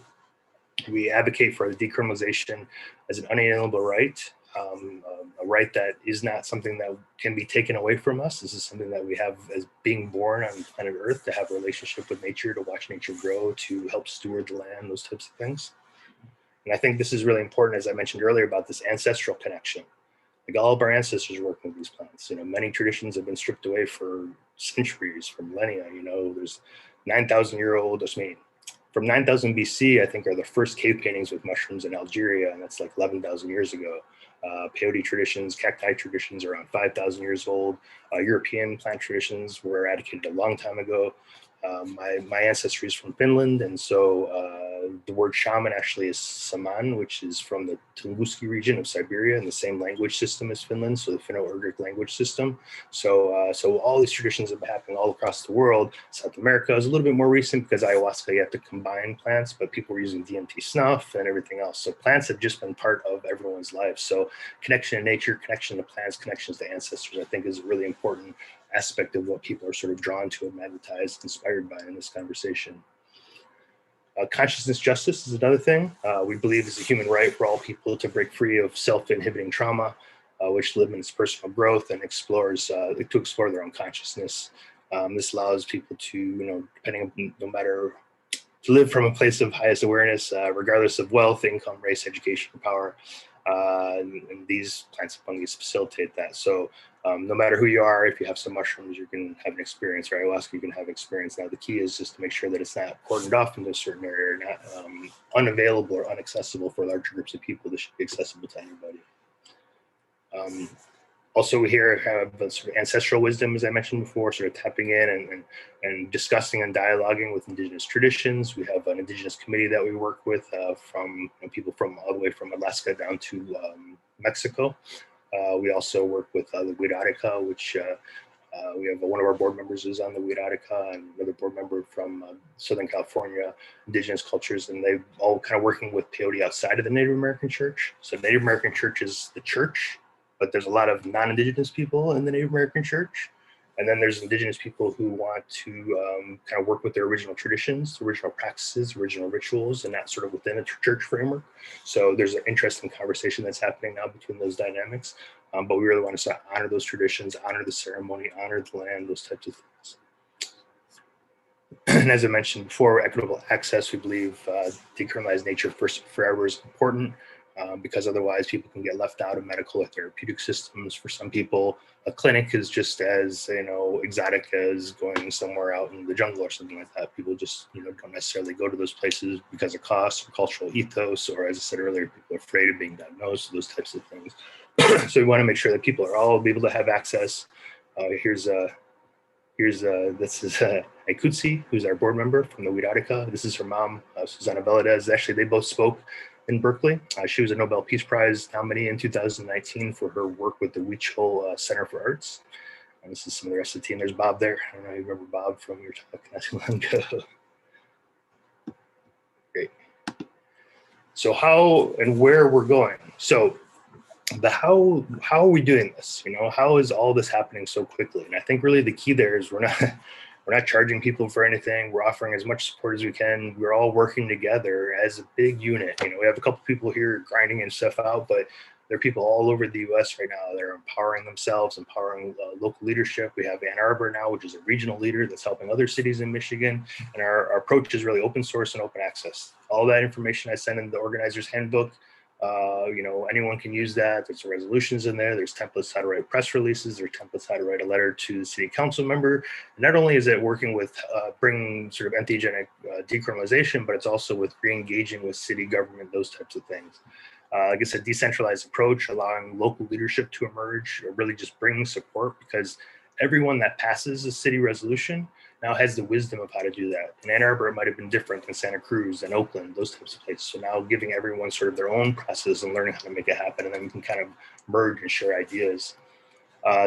we advocate for the decriminalization as an unalienable right, a right that is not something that can be taken away from us. This is something that we have as being born on planet Earth, to have a relationship with nature, to watch nature grow, to help steward the land, those types of things. And I think this is really important, as I mentioned earlier, about this ancestral connection. Like, all of our ancestors are working with these plants. Many traditions have been stripped away for centuries, for millennia. There's 9,000-year-old, from 9,000 BC, I think, are the first cave paintings with mushrooms in Algeria, and that's like 11,000 years ago. Peyote traditions, cacti traditions are around 5,000 years old. European plant traditions were eradicated a long time ago. My ancestry is from Finland, and so the word shaman actually is saman, which is from the Tunguski region of Siberia, and the same language system as Finland, so the Finno-Ugric language system. So all these traditions have been happening all across the world. South America is a little bit more recent because ayahuasca, you have to combine plants, but people were using DMT snuff and everything else. So plants have just been part of everyone's life. So connection to nature, connection to plants, connections to ancestors, I think, is a really important aspect of what people are sort of drawn to and magnetized, inspired by in this conversation. Consciousness justice is another thing. We believe it's a human right for all people to break free of self-inhibiting trauma, which limits personal growth and to explore their own consciousness. This allows people to, to live from a place of highest awareness, regardless of wealth, income, race, education, or power. And these plants and fungi facilitate that. So no matter who you are, if you have some mushrooms, you can have an experience, or ayahuasca, you can have experience. Now, the key is just to make sure that it's not cordoned off into a certain area, or not unavailable or inaccessible for larger groups of people. This should be accessible to anybody. Also, we here have the sort of ancestral wisdom, as I mentioned before, sort of tapping in and discussing and dialoguing with indigenous traditions. We have an indigenous committee that we work with from people from all the way from Alaska down to Mexico. We also work with the Huiratica, which we have one of our board members is on the Huiratica, and another board member from Southern California, indigenous cultures, and they all kind of working with peyote outside of the Native American church. So Native American church is the church, but there's a lot of non-indigenous people in the Native American church. And then there's indigenous people who want to kind of work with their original traditions, original practices, original rituals, and not sort of within a church framework. So there's an interesting conversation that's happening now between those dynamics. But we really want to sort of honor those traditions, honor the ceremony, honor the land, those types of things. And as I mentioned before, equitable access, we believe decriminalized nature first and forever is important. Because otherwise people can get left out of medical or therapeutic systems. For some people, a clinic is just as exotic as going somewhere out in the jungle or something like that. People just don't necessarily go to those places because of cost or cultural ethos, or, as I said earlier, people are afraid of being diagnosed, those types of things. So we want to make sure that people are all able to have access. This is Aikutsi, who's our board member from the Huiratica. This is her mom, Susana Veladez. Actually, they both spoke in Berkeley. She was a Nobel Peace Prize nominee in 2019 for her work with the Huichol Center for Arts. And this is some of the rest of the team. There's Bob there. I don't know if you remember Bob from your talk not too long ago. Great. So how and where we're going. So how are we doing this? How is all this happening so quickly? And I think really the key there is we're not charging people for anything. We're offering as much support as we can. We're all working together as a big unit. We have a couple people here grinding and stuff out, but there are people all over the U.S. right now that are empowering themselves, empowering local leadership. We have Ann Arbor now, which is a regional leader that's helping other cities in Michigan. And our approach is really open source and open access. All that information I send in the organizer's handbook. Anyone can use that. There's resolutions in there. There's templates how to write press releases. There's templates how to write a letter to the city council member. And not only is it working with bringing sort of entheogenic decriminalization, but it's also with re-engaging with city government, those types of things. I guess a decentralized approach, allowing local leadership to emerge, or really just bringing support, because everyone that passes a city resolution now has the wisdom of how to do that. In Ann Arbor, it might have been different than Santa Cruz and Oakland, those types of places. So now giving everyone sort of their own process and learning how to make it happen, and then we can kind of merge and share ideas.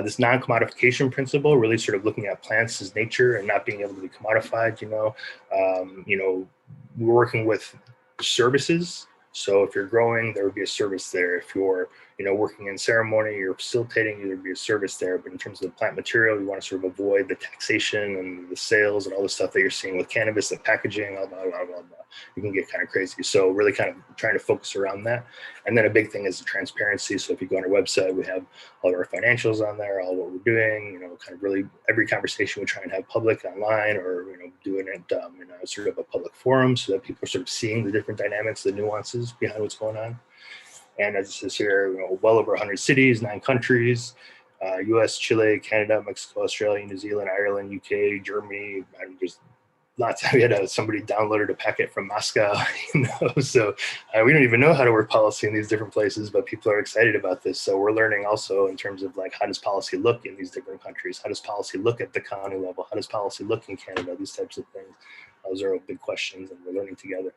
This non-commodification principle, really sort of looking at plants as nature and not being able to be commodified. We're working with services. So if you're growing, there would be a service there. If you're working in ceremony, you're facilitating, there would be a service there. But in terms of the plant material, you want to sort of avoid the taxation and the sales and all the stuff that you're seeing with cannabis, the packaging, blah, blah, blah, blah, blah. You can get kind of crazy. So really kind of trying to focus around that. And then a big thing is the transparency. So if you go on our website, we have all of our financials on there, all what we're doing, kind of really every conversation we try and have public online, or, doing it in a sort of a public forum so that people are sort of seeing the different dynamics, the nuances behind what's going on. And as it says here, well over 100 cities, 9 countries, US, Chile, Canada, Mexico, Australia, New Zealand, Ireland, UK, Germany, and just lots. We had somebody downloaded a packet from Moscow, so we don't even know how to work policy in these different places, but people are excited about this. So we're learning also in terms of like, how does policy look in these different countries? How does policy look at the county level? How does policy look in Canada? These types of things. Those are all big questions, and we're learning together.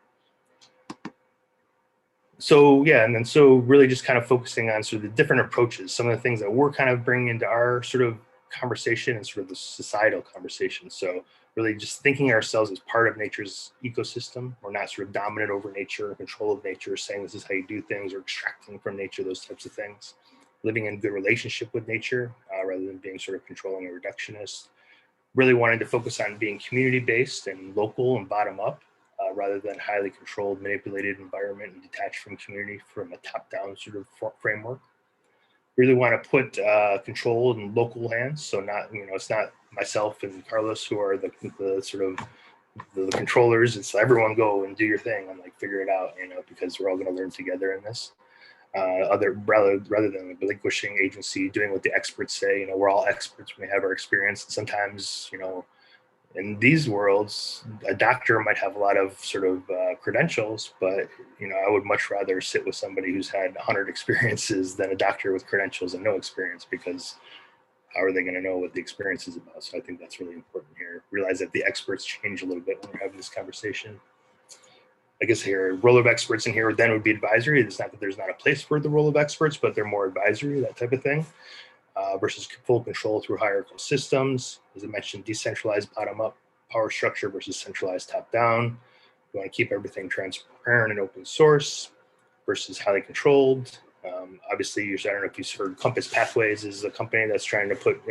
So yeah, and then so really just kind of focusing on sort of the different approaches, some of the things that we're kind of bringing into our sort of conversation and sort of the societal conversation. So really just thinking ourselves as part of nature's ecosystem. We're not sort of dominant over nature or control of nature, saying this is how you do things, or extracting from nature, those types of things. Living in good relationship with nature rather than being sort of controlling or reductionist. Really wanting to focus on being community-based and local and bottom-up, rather than highly controlled, manipulated environment and detached from community from a top-down sort of framework. Really want to put control in local hands. So not, it's not myself and Carlos who are the sort of the controllers. It's everyone go and do your thing and like figure it out, because we're all going to learn together in this. Rather than relinquishing agency, doing what the experts say. We're all experts when we have our experience. And sometimes, in these worlds, a doctor might have a lot of sort of credentials, but I would much rather sit with somebody who's had 100 experiences than a doctor with credentials and no experience, because how are they going to know what the experience is about? So I think that's really important here. Realize that the experts change a little bit when we're having this conversation. I guess here, role of experts in here then would be advisory. It's not that there's not a place for the role of experts, but they're more advisory, that type of thing. Versus full control through hierarchical systems. As I mentioned, decentralized bottom-up power structure versus centralized top-down. We want to keep everything transparent and open source versus highly controlled. Obviously, I don't know if you've heard Compass Pathways is a company that's trying to put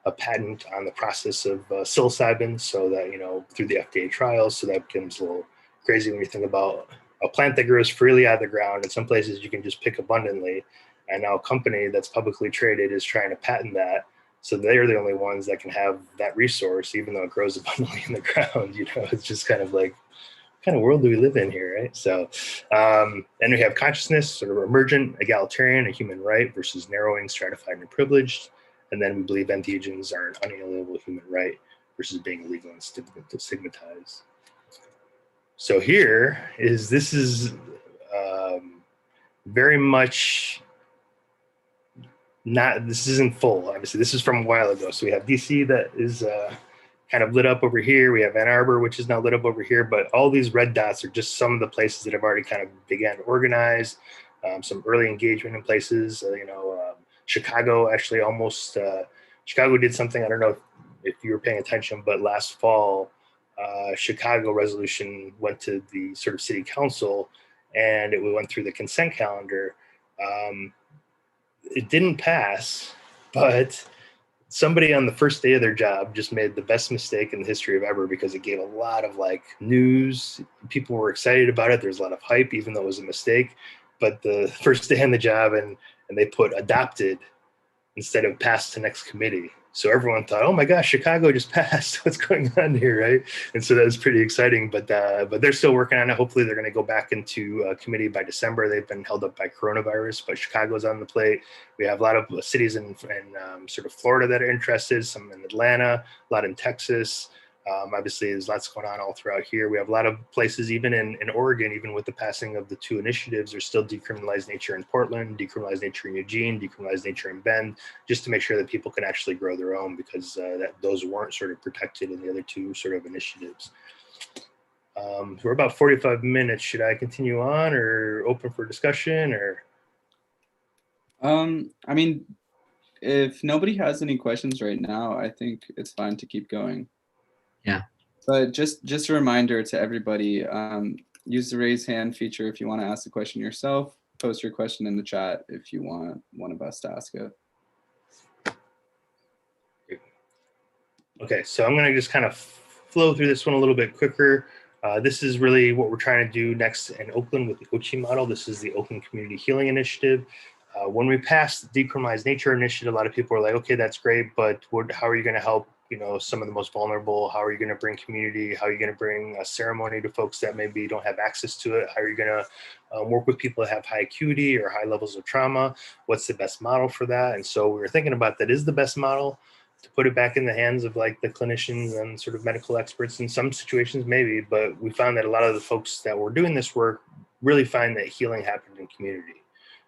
a patent on the process of psilocybin, so that through the FDA trials, so that becomes a little crazy when you think about a plant that grows freely out of the ground. In some places, you can just pick abundantly. And now a company that's publicly traded is trying to patent that. So they're the only ones that can have that resource, even though it grows abundantly in the ground. It's just kind of like, what kind of world do we live in here, right? So, and we have consciousness, sort of emergent, egalitarian, a human right versus narrowing, stratified, and privileged. And then we believe entheogens are an unalienable human right versus being illegal and stigmatized. So this is very much this isn't full. Obviously, this is from a while ago. So we have DC that is kind of lit up over here. We have Ann Arbor, which is now lit up over here. But all these red dots are just some of the places that have already kind of began to organize. Some early engagement in places. Chicago actually almost. Chicago did something. I don't know if you were paying attention, but last fall, Chicago resolution went to the sort of city council, and it went through the consent calendar. It didn't pass, but somebody on the first day of their job just made the best mistake in the history of ever, because it gave a lot of like news. People were excited about it. There's a lot of hype, even though it was a mistake. But the first day on the job, and they put adopted instead of passed to next committee. So everyone thought, oh my gosh, Chicago just passed. What's going on here, right? And so that was pretty exciting, but they're still working on it. Hopefully they're going to go back into committee by December. They've been held up by coronavirus, but Chicago's on the plate. We have a lot of cities in sort of Florida that are interested, some in Atlanta, a lot in Texas. Obviously, there's lots going on all throughout here. We have a lot of places, even in Oregon, even with the passing of the 2 initiatives, there's still decriminalized nature in Portland, decriminalized nature in Eugene, decriminalized nature in Bend, just to make sure that people can actually grow their own, because those weren't sort of protected in the other 2 sort of initiatives. We're about 45 minutes. Should I continue on or open for discussion, or?
I mean, if nobody has any questions right now, I think it's fine to keep going.
Yeah.
But just a reminder to everybody, use the raise hand feature if you want to ask the question yourself. Post your question in the chat if you want one of us to ask it.
Okay, so I'm going to just kind of flow through this one a little bit quicker. This is really what we're trying to do next in Oakland with the OCHI model. This is the Oakland Community Healing Initiative. When we passed the Decriminalized Nature Initiative, a lot of people were like, okay, that's great, but how are you going to help, you know, some of the most vulnerable? How are you going to bring community? How are you going to bring a ceremony to folks that maybe don't have access to it? How are you going to work with people that have high acuity or high levels of trauma? What's the best model for that? And so we were thinking about that is the best model to put it back in the hands of like the clinicians and sort of medical experts in some situations, maybe, but we found that a lot of the folks that were doing this work really find that healing happened in community.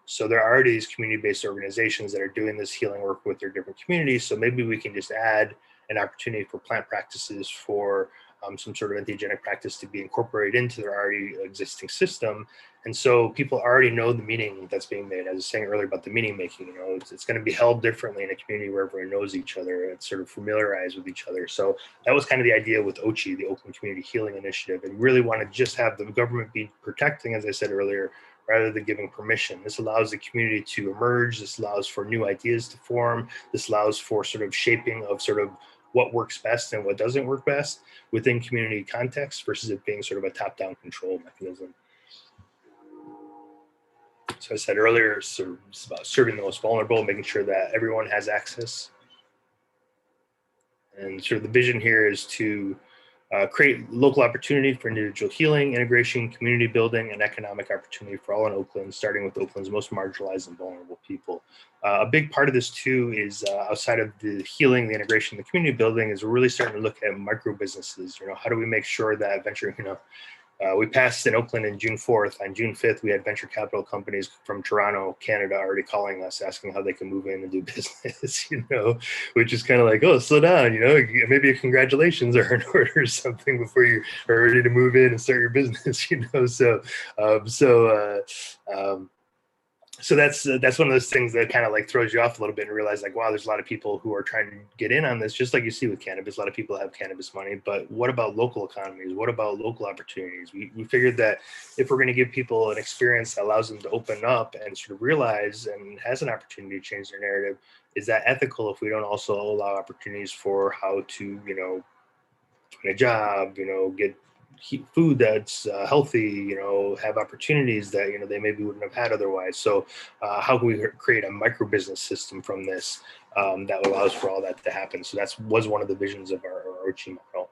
So there are already these community-based organizations that are doing this healing work with their different communities. So maybe we can just add an opportunity for plant practices for some sort of entheogenic practice to be incorporated into their already existing system. And so people already know the meaning that's being made. As I was saying earlier about the meaning making, you know, it's going to be held differently in a community where everyone knows each other. It's sort of familiarized with each other. So that was kind of the idea with OCHI, the Oakland Community Healing Initiative, and really want to just have the government be protecting, as I said earlier, rather than giving permission. This allows the community to emerge. This allows for new ideas to form. This allows for sort of shaping of sort of what works best and what doesn't work best within community context versus it being sort of a top-down control mechanism. So I said earlier, it's about serving the most vulnerable, making sure that everyone has access. And sort of the vision here is to create local opportunity for individual healing, integration, community building, and economic opportunity for all in Oakland, starting with Oakland's most marginalized and vulnerable people. A big part of this too is outside of the healing, the integration, the community building is we're really starting to look at micro businesses. You know, how do we make sure that venture, you know, we passed in Oakland on June 4th. On June 5th, we had venture capital companies from Toronto, Canada, already calling us, asking how they can move in and do business, you know, which is kind of like, oh, slow down, you know, maybe a congratulations are in order or something before you are ready to move in and start your business, you know. So that's one of those things that kind of like throws you off a little bit and realize like, wow, there's a lot of people who are trying to get in on this, just like you see with cannabis. A lot of people have cannabis money, but what about local economies? What about local opportunities? We figured that if we're going to give people an experience that allows them to open up and sort of realize and has an opportunity to change their narrative, is that ethical if we don't also allow opportunities for how to, you know, find a job, you know, get food that's healthy, you know, have opportunities that, you know, they maybe wouldn't have had otherwise. So how can we create a micro business system from this that allows for all that to happen? So that was one of the visions of our OCHI model.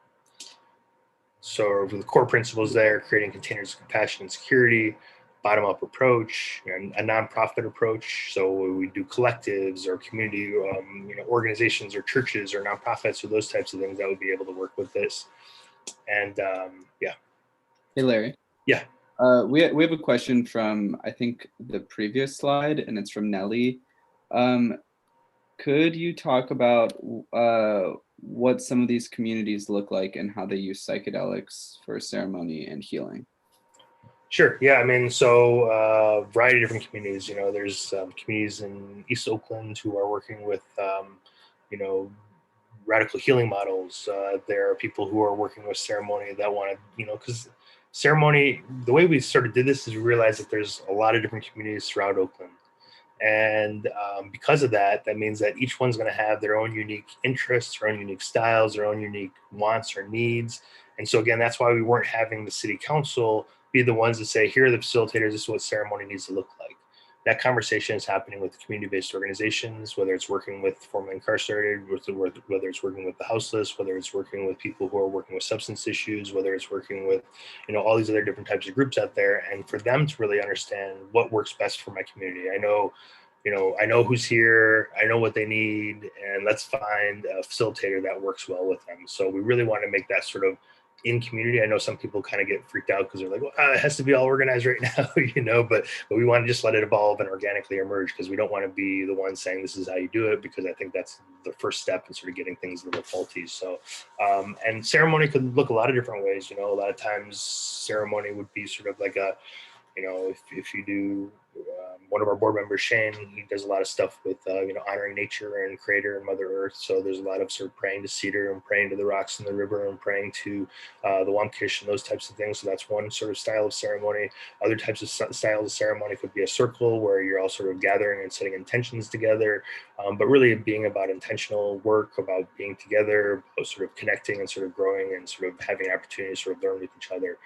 So the core principles there, creating containers of compassion and security, bottom-up approach, and a nonprofit approach. So we do collectives or community, you know, organizations or churches or nonprofits or those types of things that would be able to work with this. And yeah.
Hey, Larry.
Yeah.
We have a question from, I think, the previous slide, and it's from Nelly. Could you talk about what some of these communities look like and how they use psychedelics for ceremony and healing?
Sure. Yeah. I mean, so a variety of different communities. You know, there's communities in East Oakland who are working with, you know, radical healing models. There are people who are working with ceremony that want to, you know, because ceremony, the way we sort of did this is we realized that there's a lot of different communities throughout Oakland. And because of that, that means that each one's going to have their own unique interests, their own unique styles, their own unique wants or needs. And so again, that's why we weren't having the city council be the ones that say, here are the facilitators, this is what ceremony needs to look like. That conversation is happening with community-based organizations, whether it's working with formerly incarcerated, whether it's working with the houseless, whether it's working with people who are working with substance issues, whether it's working with, you know, all these other different types of groups out there, and for them to really understand what works best for my community. I know, you know, I know who's here, I know what they need, and let's find a facilitator that works well with them. So we really want to make that sort of in community. I know some people kind of get freaked out because they're like, well, it has to be all organized right now, you know, but we want to just let it evolve and organically emerge, because we don't want to be the ones saying this is how you do it, because I think that's the first step in sort of getting things a little faulty. So, and ceremony could look a lot of different ways. You know, a lot of times ceremony would be sort of like a, you know, if you do One of our board members, Shane, he does a lot of stuff with honoring nature and Creator and Mother Earth. So there's a lot of sort of praying to Cedar and praying to the rocks in the river and praying to the Wamkish and those types of things. So that's one sort of style of ceremony. Other types of styles of ceremony could be a circle where you're all sort of gathering and setting intentions together, but really being about intentional work, about being together, about sort of connecting and sort of growing and sort of having opportunities to sort of learn with each other.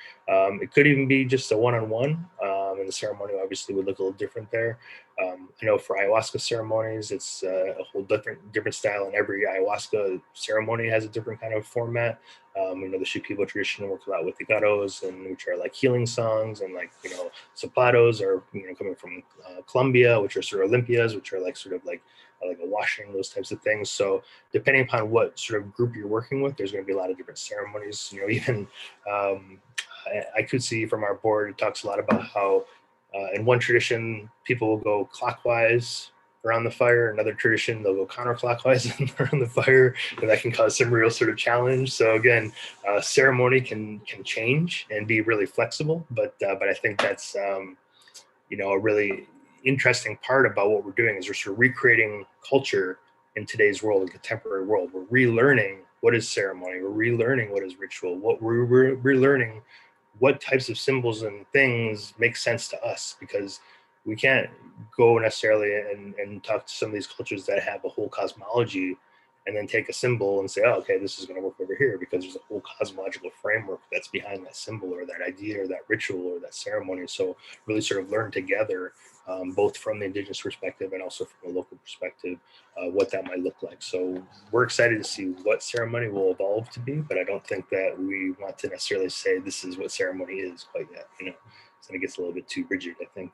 It could even be just a one-on-one, and the ceremony obviously would look a little different there. I know for ayahuasca ceremonies, it's a whole different style, and every ayahuasca ceremony has a different kind of format. The Shipibo tradition works a lot with the gatos, and which are like healing songs, and like soplados are coming from Colombia, which are sort of Olympias, which are like sort of like a washing, those types of things. So depending upon what sort of group you're working with, there's going to be a lot of different ceremonies. Even I could see from our board, it talks a lot about how in one tradition, people will go clockwise around the fire. Another tradition, they'll go counterclockwise around the fire, and that can cause some real sort of challenge. So again, ceremony can change and be really flexible, but I think that's a really interesting part about what we're doing is we're sort of recreating culture in today's world, a contemporary world. We're relearning what is ceremony. We're relearning what is ritual. We're relearning what types of symbols and things make sense to us, because we can't go necessarily and talk to some of these cultures that have a whole cosmology and then take a symbol and say, oh, okay, this is going to work over here, because there's a whole cosmological framework that's behind that symbol or that idea or that ritual or that ceremony. So really sort of learn together, both from the indigenous perspective and also from a local perspective, what that might look like. So we're excited to see what ceremony will evolve to be, but I don't think that we want to necessarily say this is what ceremony is quite yet. So it gets a little bit too rigid, I think.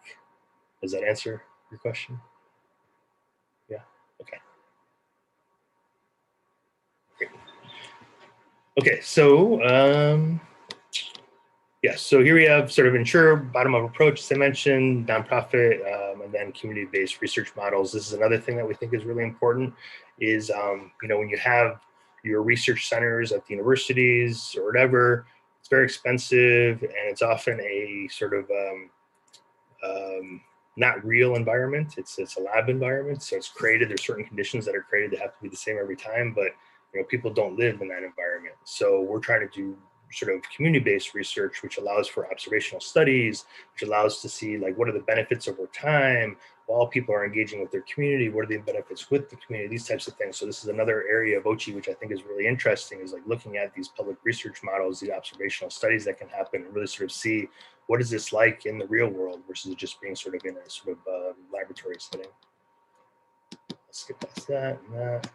Does that answer your question? Yeah, okay. Great. Okay, so so here we have sort of ensure bottom-up approach, as I mentioned, nonprofit, and then community-based research models. This is another thing that we think is really important is, when you have your research centers at the universities or whatever, it's very expensive, and it's often a sort of not real environment. It's a lab environment, so it's created. There's certain conditions that are created that have to be the same every time, but people don't live in that environment. So we're trying to do sort of community-based research, which allows for observational studies, which allows to see like what are the benefits over time while people are engaging with their community, what are the benefits with the community, these types of things. So this is another area of OCHI, which I think is really interesting, is like looking at these public research models, the observational studies that can happen, and really sort of see what is this like in the real world versus just being sort of in a sort of laboratory setting. Let's skip past that and that.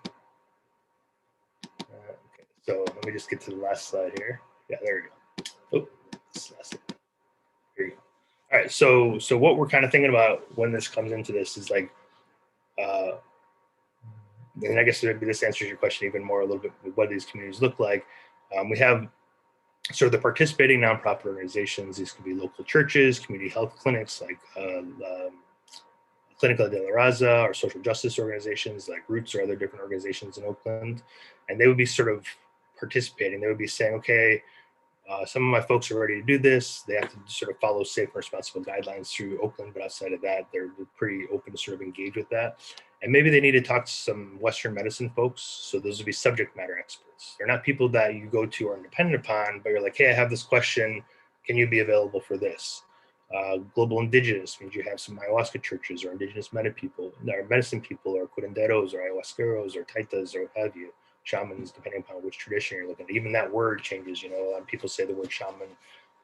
Okay, so let me just get to the last slide here. Yeah, there we go. Oh, this last slide. Here you go. All right, so what we're kind of thinking about when this comes into this is like, and I guess this answers your question even more a little bit with what these communities look like. We have sort of the participating nonprofit organizations. These could be local churches, community health clinics like Clínica de la Raza, or social justice organizations like Roots or other different organizations in Oakland. And they would be sort of participating. They would be saying, okay, some of my folks are ready to do this. They have to sort of follow safe and responsible guidelines through Oakland, but outside of that, they're pretty open to sort of engage with that. And maybe they need to talk to some Western medicine folks. So those would be subject matter experts. They're not people that you go to or are dependent upon, but you're like, hey, I have this question. Can you be available for this? Global indigenous means you have some ayahuasca churches or indigenous medicine people or curanderos or ayahuasqueros or taitas or what have you. Shamans, depending upon which tradition you're looking at. Even that word changes. A lot of people say the word shaman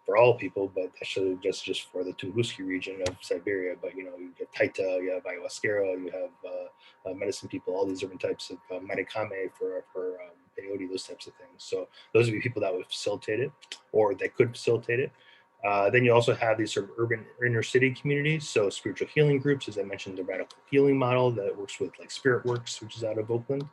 for all people, but actually just for the Tunguski region of Siberia. But you have taita, you have ayahuasquero, you have medicine people, all these different types of marikame for peyote, those types of things. So those would be people that would facilitate it, or they could facilitate it. Then you also have these sort of urban inner city communities. So spiritual healing groups, as I mentioned, the radical healing model that works with like Spirit Works, which is out of Oakland.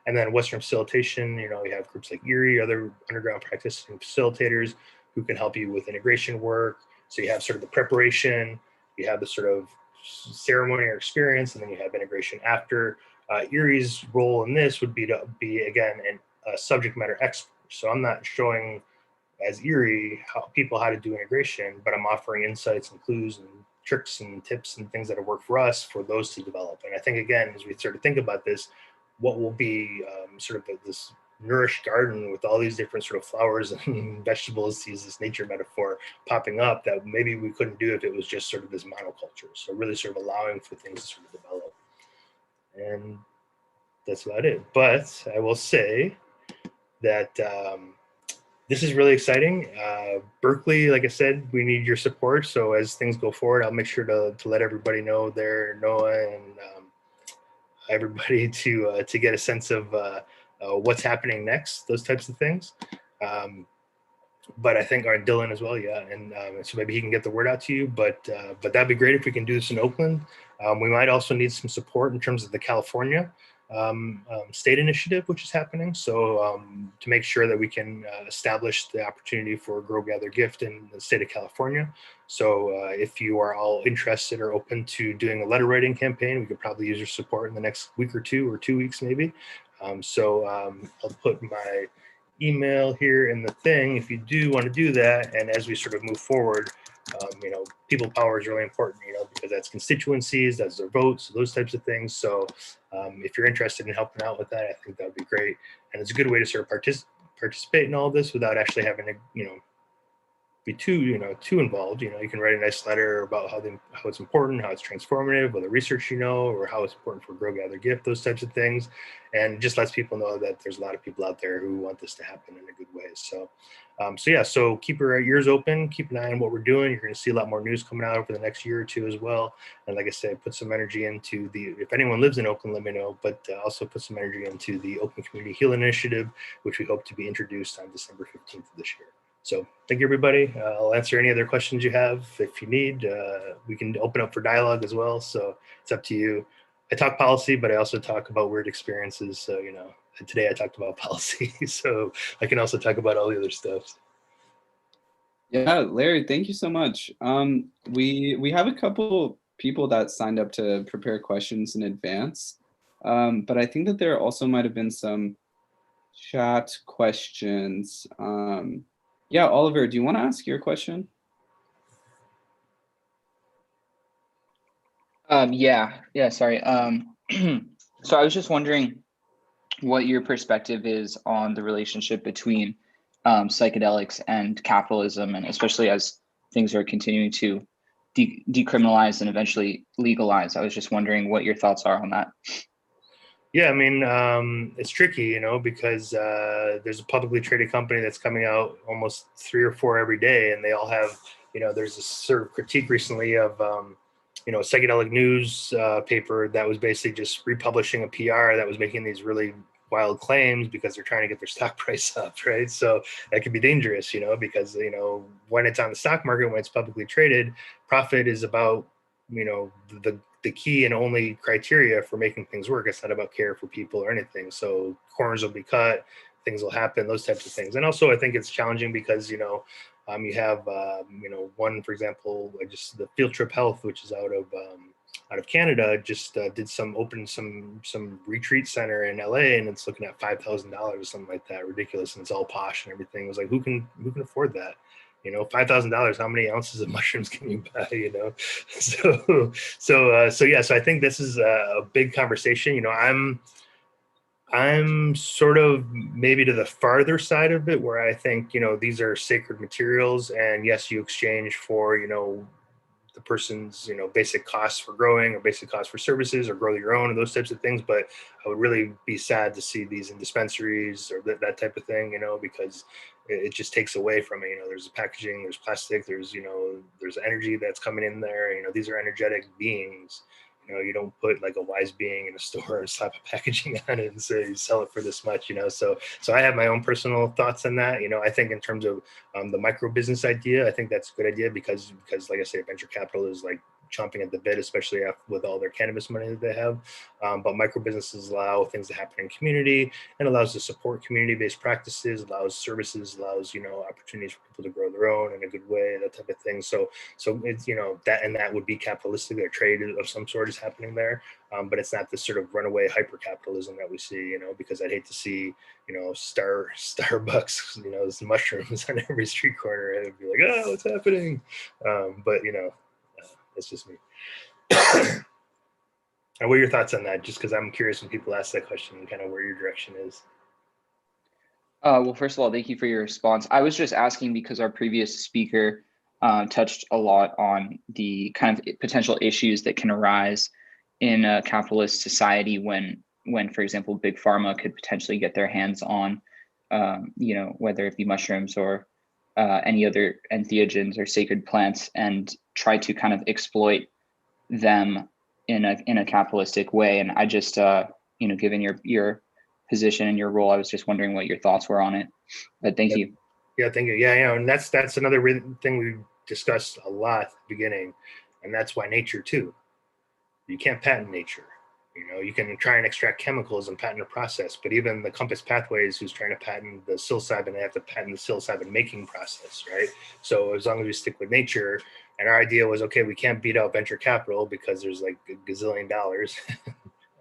And then Western facilitation, we have groups like Erie, other underground practicing facilitators who can help you with integration work. So you have sort of the preparation, you have the sort of ceremony or experience, and then you have integration after. Erie's role in this would be to be, again, a subject matter expert. So I'm not showing as eerie how to do integration, but I'm offering insights and clues and tricks and tips and things that have worked for us for those to develop. And I think, again, as we sort of think about this, what will be sort of this nourished garden with all these different sort of flowers and vegetables, to use this nature metaphor, popping up, that maybe we couldn't do if it was just sort of this monoculture. So really sort of allowing for things to sort of develop. And that's about it. But I will say that this is really exciting. Berkeley, like I said, we need your support. So as things go forward, I'll make sure to let everybody know there, Noah and everybody to get a sense of what's happening next, those types of things. But I think our Dylan as well, yeah, and so maybe he can get the word out to you. But that'd be great if we can do this in Oakland. We might also need some support in terms of the California state initiative, which is happening. So to make sure that we can establish the opportunity for Grow Gather Gift in the state of California. So if you are all interested or open to doing a letter writing campaign, we could probably use your support in the next week or 2 weeks maybe. I'll put my email here in the thing if you do want to do that. And as we sort of move forward, people power is really important, because that's constituencies, that's their votes, those types of things. So if you're interested in helping out with that, I think that would be great. And it's a good way to sort of participate in all this without actually having to, be too involved. You can write a nice letter about how it's important, how it's transformative, whether research or how it's important for Grow Gather Gift, those types of things, and it just lets people know that there's a lot of people out there who want this to happen in a good way. So keep your ears open, keep an eye on what we're doing. You're going to see a lot more news coming out over the next year or two as well. And like I said, put some energy into if anyone lives in Oakland, let me know, but also put some energy into the Oakland Community Healing Initiative, which we hope to be introduced on December 15th of this year. So thank you, everybody. I'll answer any other questions you have if you need. We can open up for dialogue as well. So it's up to you. I talk policy, but I also talk about weird experiences. So, today I talked about policy. So I can also talk about all the other stuff.
Yeah, Larry, thank you so much. We have a couple people that signed up to prepare questions in advance. But I think that there also might have been some chat questions. Yeah, Oliver, do you want to ask your question?
Sorry. So I was just wondering what your perspective is on the relationship between psychedelics and capitalism, and especially as things are continuing to decriminalize and eventually legalize. I was just wondering what your thoughts are on that.
Yeah, I mean, it's tricky, because there's a publicly traded company that's coming out almost 3 or 4 every day, and they all have, there's a sort of critique recently of, a psychedelic news paper that was basically just republishing a PR that was making these really wild claims because they're trying to get their stock price up, right? So that could be dangerous, because, when it's on the stock market, when it's publicly traded, profit is about, the key and only criteria for making things work. It's not about care for people or anything. So corners will be cut, things will happen, those types of things. And also I think it's challenging because, you have, one, for example, just the Field Trip Health, which is out of Canada, just opened some retreat center in LA, and it's looking at $5,000 or something like that, ridiculous. And it's all posh and everything. It was like, who can afford that? $5,000, how many ounces of mushrooms can you buy, So I think this is a big conversation. I'm sort of maybe to the farther side of it, where I think, these are sacred materials, and yes, you exchange for, the person's, basic costs for growing or basic costs for services, or grow your own and those types of things. But I would really be sad to see these in dispensaries or that type of thing, because it just takes away from it. There's packaging, there's plastic, there's energy that's coming in there. These are energetic beings. You don't put like a wise being in a store and slap a packaging on it and say sell it for this much. So I have my own personal thoughts on that. I think in terms of the micro business idea, I think that's a good idea because like I say, venture capital is like chomping at the bit, especially with all their cannabis money that they have. But micro businesses allow things to happen in community, and allows to support community-based practices, allows services, allows, you know, opportunities for people to grow their own in a good way, that type of thing. So it's, you know, that would be capitalistic, or trade of some sort is happening there. But it's not this sort of runaway hyper capitalism that we see, you know, because I'd hate to see, you know, Starbucks, you know, there's mushrooms on every street corner, and it'd be like, oh, what's happening? But you know, that's just me. And what are your thoughts on that? Just because I'm curious when people ask that question, kind of where your direction is.
Well, first of all, thank you for your response. I was just asking because our previous speaker touched a lot on the kind of potential issues that can arise in a capitalist society when, for example, big pharma could potentially get their hands on, you know, whether it be mushrooms or any other entheogens or sacred plants, and try to kind of exploit them in a capitalistic way. And I just, you know, given your position and your role, I was just wondering what your thoughts were on it. But thank you.
Yeah, thank you. Yeah, you know, and that's another thing we discussed a lot at the beginning, and that's why nature too. You can't patent nature. You know, you can try and extract chemicals and patent a process, but even the Compass Pathways, who's trying to patent the psilocybin, they have to patent the psilocybin making process, right? So as long as we stick with nature, and our idea was, okay, we can't beat out venture capital because there's like a gazillion dollars,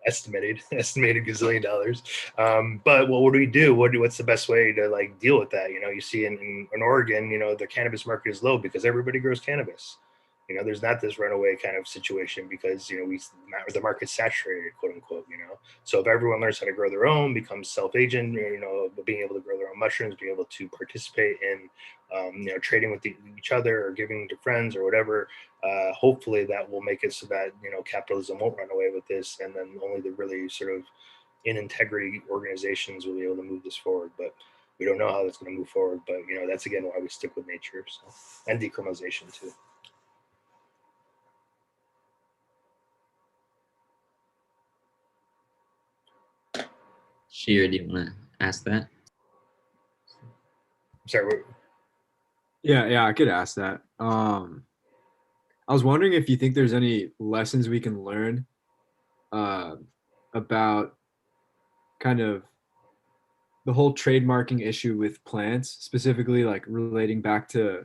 estimated gazillion dollars. But what would we do? What's the best way to like deal with that? You know, you see in Oregon, you know, the cannabis market is low because everybody grows cannabis. You know, there's not this runaway kind of situation because, you know, the market's saturated, quote unquote, you know. So if everyone learns how to grow their own, becomes self-agent, you know, being able to grow their own mushrooms, being able to participate in, you know, trading with each other or giving to friends or whatever, hopefully that will make it so that, you know, capitalism won't run away with this, and then only the really sort of in integrity organizations will be able to move this forward. But we don't know how that's going to move forward. But, you know, that's again why we stick with nature, so, and decriminalization too.
Sheer, do you want to ask that?
Sorry.
Yeah, I could ask that. I was wondering if you think there's any lessons we can learn about kind of the whole trademarking issue with plants, specifically like relating back to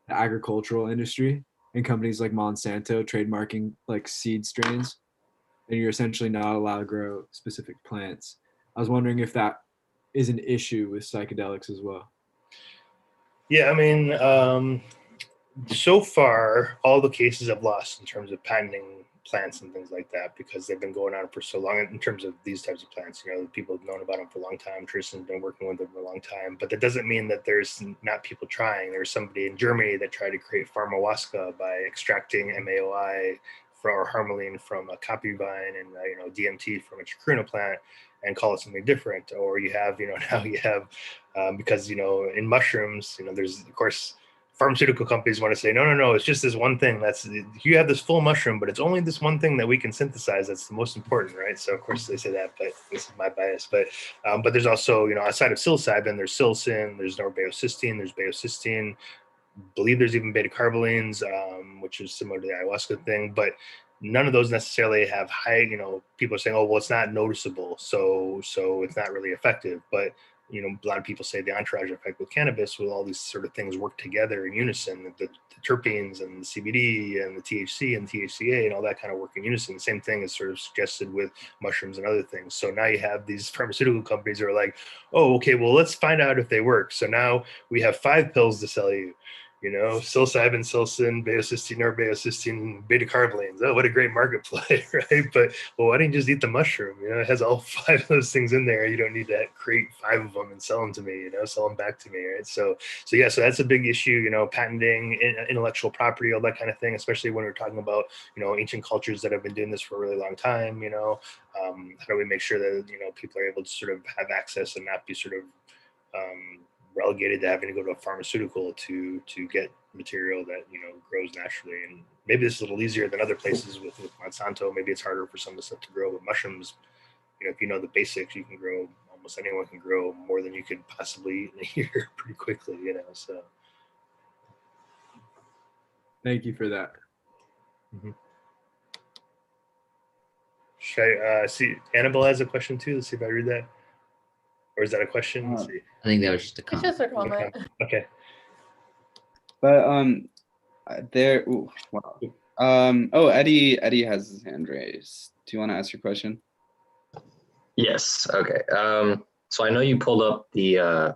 the agricultural industry and companies like Monsanto trademarking like seed strains, and you're essentially not allowed to grow specific plants. I was wondering if that is an issue with psychedelics as well.
Yeah, I mean, so far, all the cases have lost in terms of patenting plants and things like that because they've been going on for so long in terms of these types of plants. You know, people have known about them for a long time. Tristan's been working with them for a long time, but that doesn't mean that there's not people trying. There's somebody in Germany that tried to create pharmawaska by extracting MAOI or harmaline from a copy vine and, you know, DMT from a chacruna plant and call it something different. Or you have, you know, now you have, because, you know, in mushrooms, you know, there's, of course, pharmaceutical companies want to say, no, it's just this one thing. That's, you have this full mushroom, but it's only this one thing that we can synthesize that's the most important, right? So of course they say that, but this is my bias. But there's also, you know, outside of psilocybin, there's psilocin, there's norbaeocystine, there's baeocystine. Believe there's even beta carbolines, which is similar to the ayahuasca thing, but none of those necessarily have high, you know, people are saying, oh, well, it's not noticeable, so it's not really effective. But, you know, a lot of people say the entourage effect with cannabis, with all these sort of things work together in unison, the terpenes and the CBD and the THC and THCA and all that kind of work in unison. The same thing is sort of suggested with mushrooms and other things. So now you have these pharmaceutical companies who are like, oh, okay, well, let's find out if they work. So now we have 5 pills to sell you. You know, psilocybin, psilocin, baeocystine, norbaeocystine, beta carbolines. Oh, what a great market play, right? But, well, why don't you just eat the mushroom? You know, it has all 5 of those things in there. You don't need to create 5 of them and sell them to me, you know, sell them back to me, right? So yeah, so that's a big issue, you know, patenting, intellectual property, all that kind of thing, especially when we're talking about, you know, ancient cultures that have been doing this for a really long time, you know. How do we make sure that, you know, people are able to sort of have access and not be sort of relegated to having to go to a pharmaceutical to get material that, you know, grows naturally? And maybe this is a little easier than other places with Monsanto. Maybe it's harder for some of the stuff to grow. With mushrooms, you know, if you know the basics, you can grow, almost anyone can grow more than you could possibly eat in a year pretty quickly, you know. So
Thank you for that.
Mhm. Should I see Annabelle has a question too? Let's see if I read that. Or is that a question? Let's see.
I think that was just a
It's
comment.
just a comment.
Okay.
But there. Ooh, wow. Oh, Eddie has his hand raised. Do you want to ask your question?
Yes. Okay. So I know you pulled up the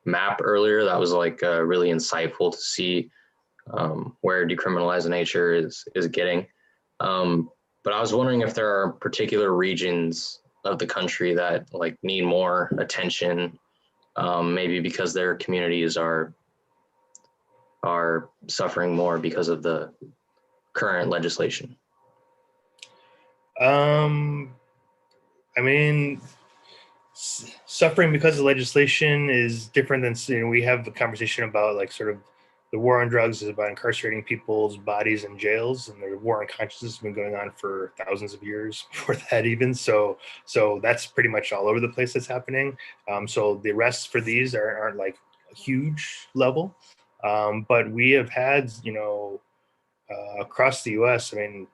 map earlier. That was like really insightful to see where decriminalized nature is getting. But I was wondering if there are particular regions of the country that like need more attention, maybe because their communities are suffering more because of the current legislation.
I mean, suffering because of legislation is different than, you know, we have a conversation about like sort of the war on drugs is about incarcerating people's bodies in jails, and the war on consciousness has been going on for thousands of years before that even. So that's pretty much all over the place that's happening. So the arrests for these aren't like a huge level, but we have had, you know, across the U.S. I mean,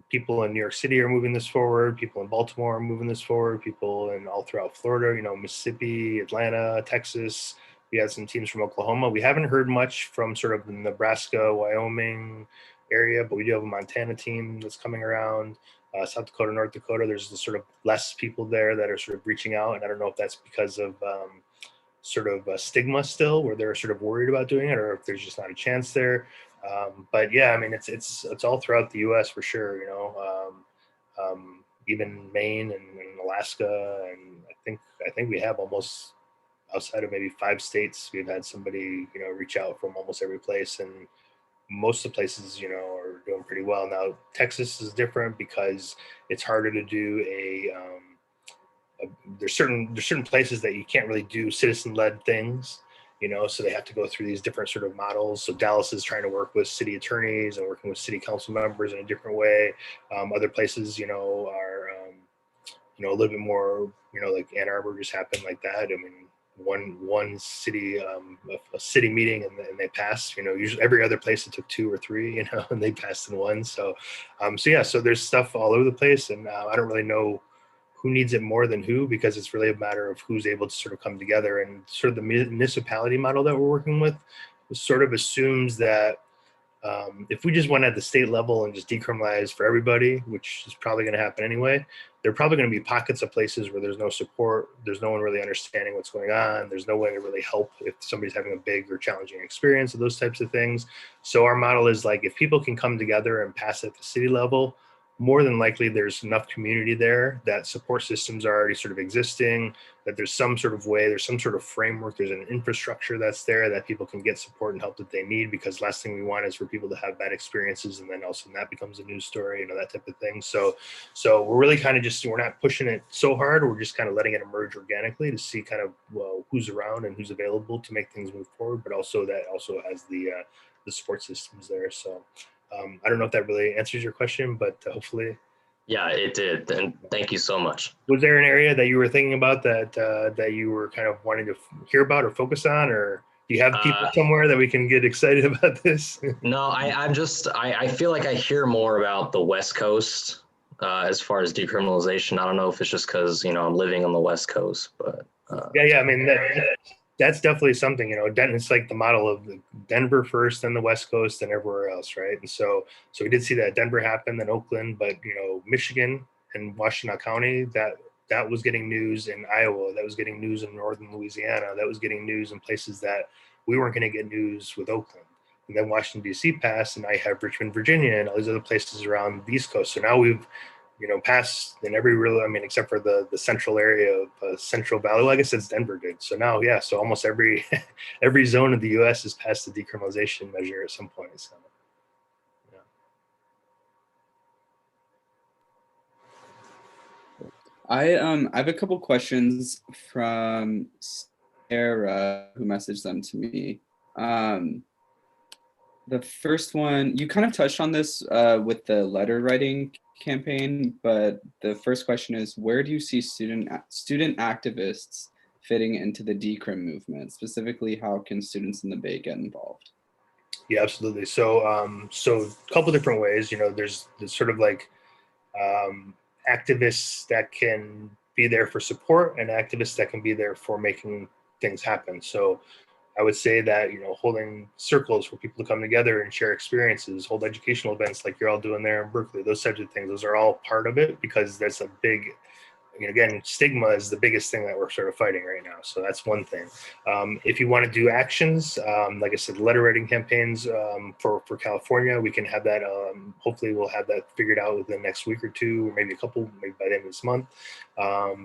people in New York City are moving this forward. People in Baltimore are moving this forward. People in all throughout Florida, you know, Mississippi, Atlanta, Texas. We had some teams from Oklahoma. We haven't heard much from sort of the Nebraska, Wyoming area, but we do have a Montana team that's coming around. South Dakota, North Dakota. There's sort of less people there that are sort of reaching out, and I don't know if that's because of sort of a stigma still, where they're sort of worried about doing it, or if there's just not a chance there. But yeah, I mean, it's all throughout the U.S. for sure. You know, even Maine and Alaska, and I think we have almost, outside of maybe 5 states, we've had somebody, you know, reach out from almost every place, and most of the places, you know, are doing pretty well. Now Texas is different because it's harder to do there's certain places that you can't really do citizen-led things, you know, so they have to go through these different sort of models. So Dallas is trying to work with city attorneys and working with city council members in a different way. Other places, you know, are you know, a little bit more, you know, like Ann Arbor just happened like that. I mean, one city, a city meeting, and they passed. You know, usually every other place it took 2 or 3, you know, and they passed in one. So yeah, so there's stuff all over the place, and I don't really know who needs it more than who, because it's really a matter of who's able to sort of come together. And sort of the municipality model that we're working with sort of assumes that if we just went at the state level and just decriminalize for everybody, which is probably going to happen anyway, there are probably going to be pockets of places where there's no support, there's no one really understanding what's going on, there's no way to really help if somebody's having a big or challenging experience of those types of things. So our model is like, if people can come together and pass at the city level, more than likely there's enough community there that support systems are already sort of existing, that there's some sort of way, there's some sort of framework, there's an infrastructure that's there that people can get support and help that they need, because last thing we want is for people to have bad experiences and then also that becomes a news story, you know, that type of thing. So we're really kind of just, we're not pushing it so hard, we're just kind of letting it emerge organically to see kind of, well, who's around and who's available to make things move forward, but also that also has the support systems there. So I don't know if that really answers your question, but hopefully.
Yeah, it did. And thank you so much.
Was there an area that you were thinking about that you were kind of wanting to hear about or focus on, or do you have people somewhere that we can get excited about this?
No, I feel like I hear more about the West Coast as far as decriminalization. I don't know if it's just because, you know, I'm living on the West Coast, but
yeah, I mean that's definitely something, you know. It's like the model of Denver first, then the West Coast, then everywhere else, right? And so we did see that Denver happen, then Oakland, but you know, Michigan and Washtenaw County, that was getting news in Iowa, that was getting news in northern Louisiana, that was getting news in places that we weren't going to get news with Oakland. And then Washington D.C. passed, and I have Richmond, Virginia, and all these other places around the East Coast. So now we've, you know, passed in every real, I mean, except for the central area of Central Valley. Well, I guess it's Denver did. So now, yeah, so almost every every zone of the U.S. has passed the decriminalization measure at some point. So, yeah.
I have a couple questions from Sarah, who messaged them to me. The first one, you kind of touched on this with the letter writing campaign, but the first question is, where do you see student activists fitting into the decrim movement? Specifically, how can students in the Bay get involved?
Yeah, absolutely. So a couple different ways. There's sort of like activists that can be there for support and activists that can be there for making things happen. So I would say that, holding circles for people to come together and share experiences, hold educational events like you're all doing there in Berkeley, those types of things, those are all part of it, because that's a big, again, stigma is the biggest thing that we're sort of fighting right now. So that's one thing. If you want to do actions, like I said, letter writing campaigns for California, we can have that. Hopefully we'll have that figured out within the next week or two, or maybe a couple, maybe by the end of this month.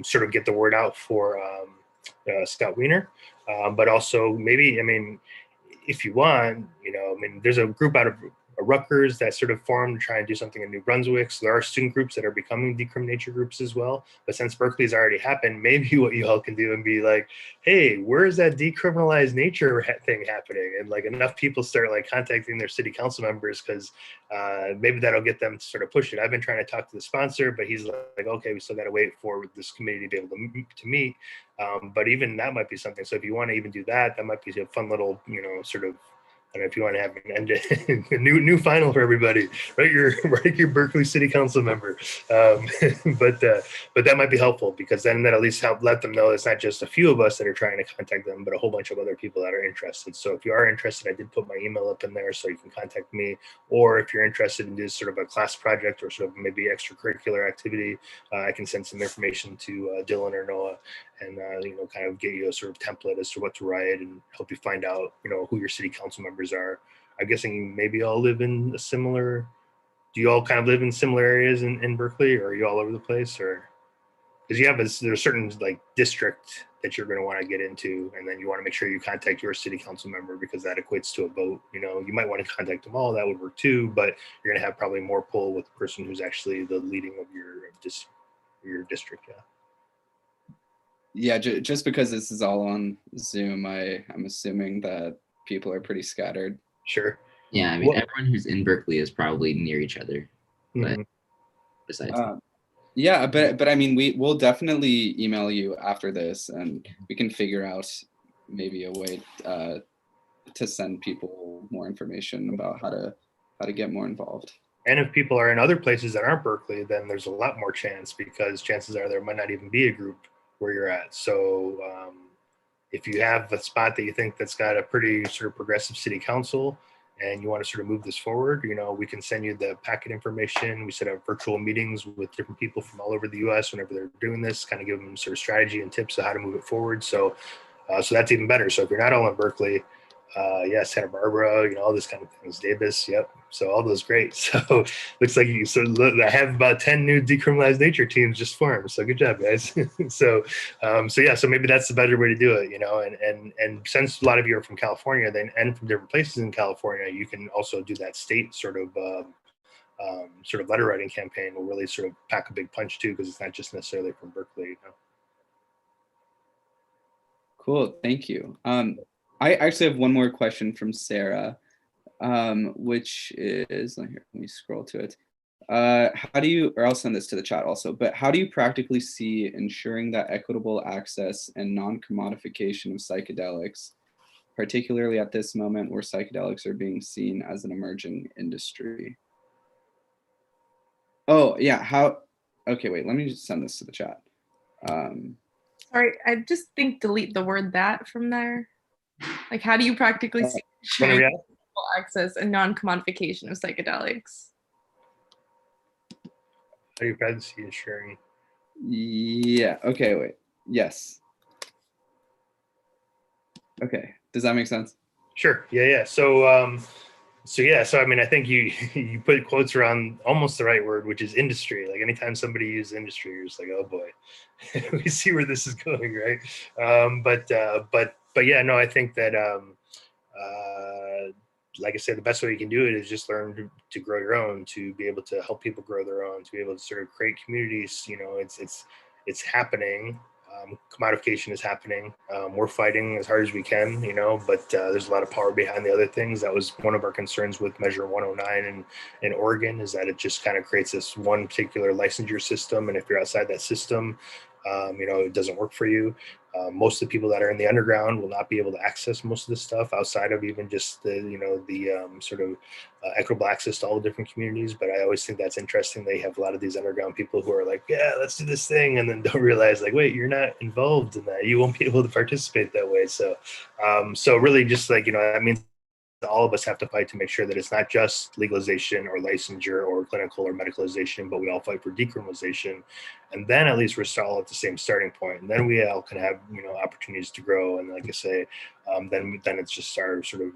Sort of get the word out for Scott Wiener. But also maybe, if you want, there's a group out of Rutgers that sort of formed to try and do something in New Brunswick. So there are student groups that are becoming decrimination groups as well. But since Berkeley's already happened, maybe what you all can do and be like, hey, where's that decriminalized nature thing happening? And like enough people start like contacting their city council members, because maybe that'll get them to sort of push it. I've been trying to talk to the sponsor, but he's like, okay, we still got to wait for this committee to be able to meet. But even that might be something. So if you want to even do that, that might be a fun little, sort of, I don't know if you want to have a new final for everybody, write your Berkeley City Council member. But that might be helpful, because then that at least let them know it's not just a few of us that are trying to contact them, but a whole bunch of other people that are interested. So if you are interested, I did put my email up in there so you can contact me. Or if you're interested in this sort of a class project or sort of maybe extracurricular activity, I can send some information to Dylan or Noah, and kind of get you a sort of template as to what to write and help you find out who your city council members are. I'm guessing maybe all live in a similar. Do you all kind of live in similar areas in Berkeley, or are you all over the place? Or because there's a certain like district that you're going to want to get into, and then you want to make sure you contact your city council member, because that equates to a vote. You might want to contact them all, that would work too, but you're going to have probably more pull with the person who's actually the leading of your district.
Yeah, just because this is all on Zoom, I'm assuming that people are pretty scattered.
Sure.
Yeah, everyone who's in Berkeley is probably near each other. But besides that.
Yeah, but we'll definitely email you after this, and we can figure out maybe a way to send people more information about how to get more involved.
And if people are in other places that aren't Berkeley, then there's a lot more chance, because chances are there might not even be a group where you're at. So if you have a spot that you think that's got a pretty sort of progressive city council and you want to sort of move this forward, we can send you the packet information. We set up virtual meetings with different people from all over the US whenever they're doing this, kind of give them sort of strategy and tips of how to move it forward. So that's even better. So if you're not all in Berkeley, Santa Barbara, all this kind of things, Davis, yep. So all those great. So looks like I have about 10 new decriminalized nature teams just formed. So good job, guys. So maybe that's the better way to do it, and since a lot of you are from California and from different places in California, you can also do that state sort of letter writing campaign will really sort of pack a big punch too, because it's not just necessarily from Berkeley,
Cool, thank you. I actually have one more question from Sarah, which is, let me scroll to it. How do you, or I'll send this to the chat also, but how do you practically see ensuring that equitable access and non-commodification of psychedelics, particularly at this moment where psychedelics are being seen as an emerging industry? Oh, yeah, okay, wait, let me just send this to the chat.
Sorry, I just think delete the word "that" from there. Like, how do you practically see access and non-commodification of psychedelics?
How do you practically see ensuring?
Yeah, okay, wait, yes. Okay, does that make sense?
Sure, yeah. So I think you put quotes around almost the right word, which is industry. Like anytime somebody uses industry, you're just like, oh boy, we see where this is going, right? But yeah, no, I think that like I said, the best way you can do it is just learn to grow your own, to be able to help people grow their own, to be able to sort of create communities. It's happening. Commodification is happening. We're fighting as hard as we can, but there's a lot of power behind the other things. That was one of our concerns with Measure 109 in Oregon, is that it just kind of creates this one particular licensure system. And if you're outside that system, it doesn't work for you. Most of the people that are in the underground will not be able to access most of this stuff outside of even just the sort of equitable access to all the different communities. But I always think that's interesting. They have a lot of these underground people who are like, yeah, let's do this thing, and then don't realize like, wait, you're not involved in that. You won't be able to participate that way. So, so really just like, that means all of us have to fight to make sure that it's not just legalization or licensure or clinical or medicalization, but we all fight for decriminalization. And then at least we're all at the same starting point. And then we all can have, opportunities to grow. And like I say, then it's just our sort of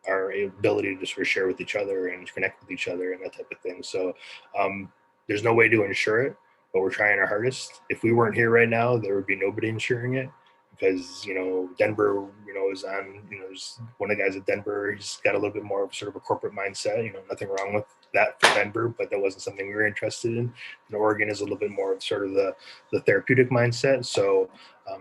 our ability to sort of share with each other and connect with each other and that type of thing. So there's no way to insure it, but we're trying our hardest. If we weren't here right now, there would be nobody insuring it. Because Denver, is on. There's one of the guys at Denver. He's got a little bit more of sort of a corporate mindset. Nothing wrong with that for Denver, but that wasn't something we were interested in. And Oregon is a little bit more of sort of the therapeutic mindset. So,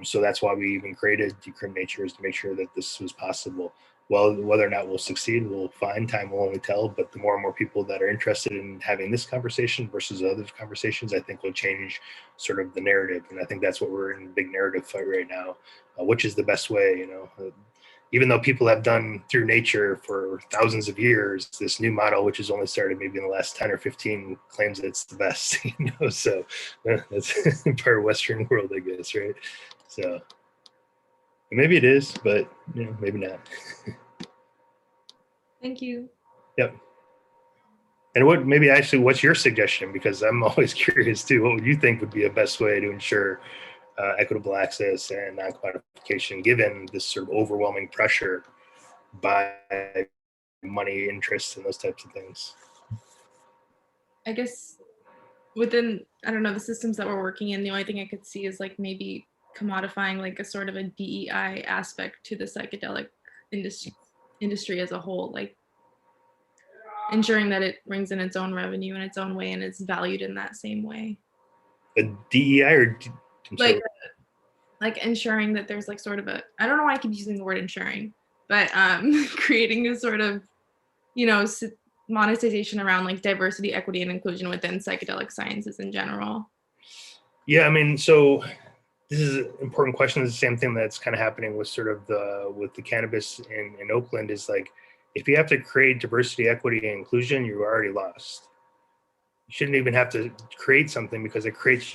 so that's why we even created Decriminalization, is to make sure that this was possible. Well, whether or not we'll succeed, we'll find. Time will only tell. But the more and more people that are interested in having this conversation versus other conversations, I think will change sort of the narrative. And I think that's what we're in a big narrative fight right now, which is the best way. Even though people have done through nature for thousands of years, this new model, which has only started maybe in the last 10 or 15, claims that it's the best. So that's part of Western world, I guess, right? So. Maybe it is, but maybe not.
Thank you.
Yep. And what's your suggestion? Because I'm always curious too. What would you think would be a best way to ensure equitable access and non-commodification, given this sort of overwhelming pressure by money, interest, and those types of things?
I guess within, I don't know, the systems that we're working in, the only thing I could see is like maybe commodifying like a sort of a DEI aspect to the psychedelic industry as a whole, like ensuring that it brings in its own revenue in its own way and it's valued in that same way.
A DEI or
like ensuring that there's like sort of a, I don't know why I keep using the word ensuring, but creating a sort of, monetization around like diversity, equity, and inclusion within psychedelic sciences in general.
Yeah, I mean, so this is an important question. It's the same thing that's kind of happening with sort of with the cannabis in Oakland, is like, if you have to create diversity, equity, and inclusion, you're already lost. You shouldn't even have to create something, because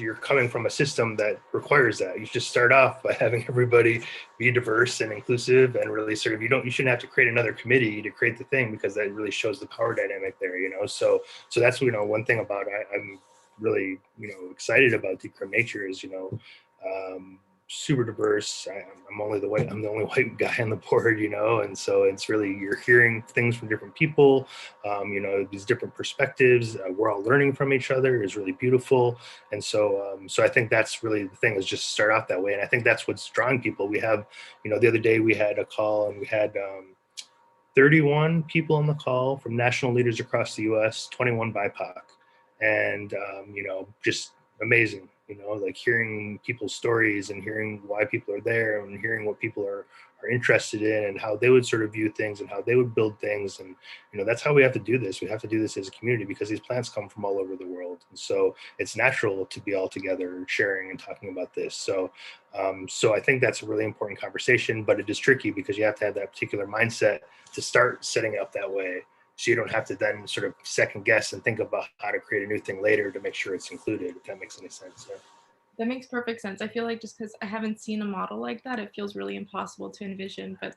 you're coming from a system that requires that. You just start off by having everybody be diverse and inclusive, and really sort of, you shouldn't have to create another committee to create the thing, because that really shows the power dynamic there, So that's, one thing about I'm really, excited about Decriminalization is, super diverse. I'm the only white guy on the board, and so it's really, you're hearing things from different people, these different perspectives. We're all learning from each other is really beautiful, and so I think that's really the thing, is just start out that way, and I think that's what's drawing people. We have, the other day we had a call, and we had 31 people on the call from national leaders across the U.S., 21 BIPOC, and just amazing. Like hearing people's stories and hearing why people are there and hearing what people are interested in and how they would sort of view things and how they would build things. And, that's how we have to do this. We have to do this as a community, because these plants come from all over the world. And so it's natural to be all together sharing and talking about this. So, so I think that's a really important conversation, but it is tricky, because you have to have that particular mindset to start setting it up that way. So you don't have to then sort of second guess and think about how to create a new thing later to make sure it's included, if that makes any sense. Yeah.
That makes perfect sense. I feel like just because I haven't seen a model like that, it feels really impossible to envision, but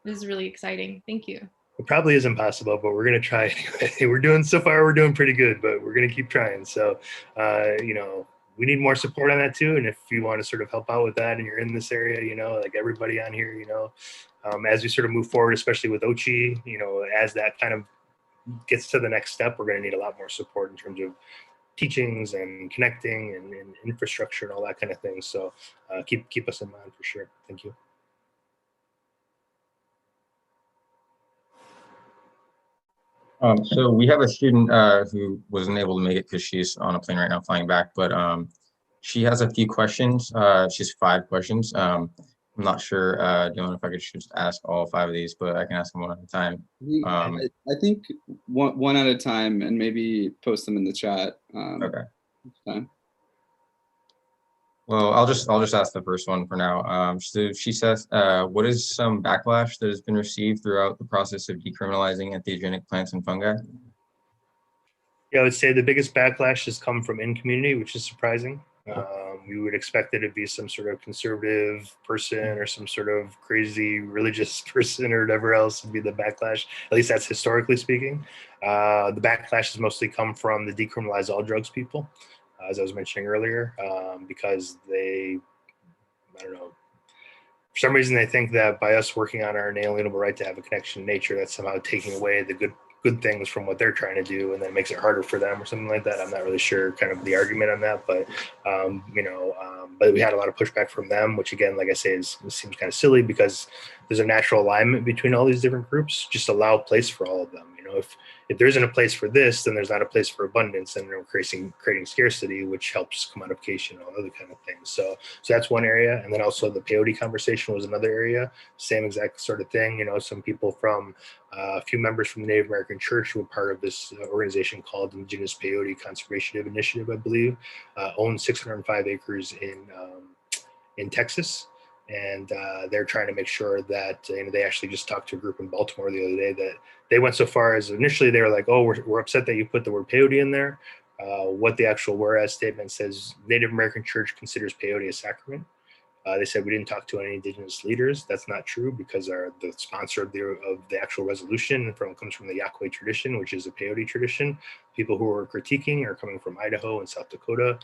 this is really exciting. Thank you.
It probably is impossible, but we're going to try anyway. We're doing pretty good, but we're going to keep trying. So, we need more support on that too. And if you want to sort of help out with that and you're in this area, like everybody on here, as we sort of move forward, especially with Ochi, as that kind of gets to the next step, we're going to need a lot more support in terms of teachings and connecting and infrastructure and all that kind of thing. So keep us in mind for sure. Thank you.
So we have a student who wasn't able to make it because she's on a plane right now flying back, but she has a few questions. She has 5 questions. I'm not sure, Dylan, if I could just ask all 5 of these, but I can ask them one at a time.
I think one at a time, and maybe post them in the chat.
Okay.
Time.
Well, I'll just ask the first one for now. So she says, what is some backlash that has been received throughout the process of decriminalizing entheogenic plants and fungi?
Yeah, I would say the biggest backlash has come from in community, which is surprising. We would expect it to be some sort of conservative person or some sort of crazy religious person or whatever else would be the backlash. At least that's historically speaking. The backlash has mostly come from the decriminalize all drugs people, as I was mentioning earlier, because they, I don't know, for some reason they think that by us working on our inalienable right to have a connection to nature, that's somehow taking away the good things from what they're trying to do, and then it makes it harder for them or something like that. I'm not really sure kind of the argument on that, but but we had a lot of pushback from them, which again, like I say, seems kind of silly because there's a natural alignment between all these different groups. Just allow place for all of them. If there isn't a place for this, then there's not a place for abundance, and we're creating scarcity, which helps commodification and all other kind of things. So that's one area, and then also the peyote conversation was another area. Same exact sort of thing. Some people from a few members from the Native American Church who were part of this organization called Indigenous Peyote Conservation Initiative, I believe, own 605 acres in Texas. And they're trying to make sure that they actually just talked to a group in Baltimore the other day that they went so far as initially they were like, oh, we're upset that you put the word peyote in there. What the actual whereas statement says, Native American Church considers peyote a sacrament. They said we didn't talk to any indigenous leaders. That's not true because the sponsor of the actual resolution comes from the Yaqui tradition, which is a peyote tradition. People who are critiquing are coming from Idaho and South Dakota.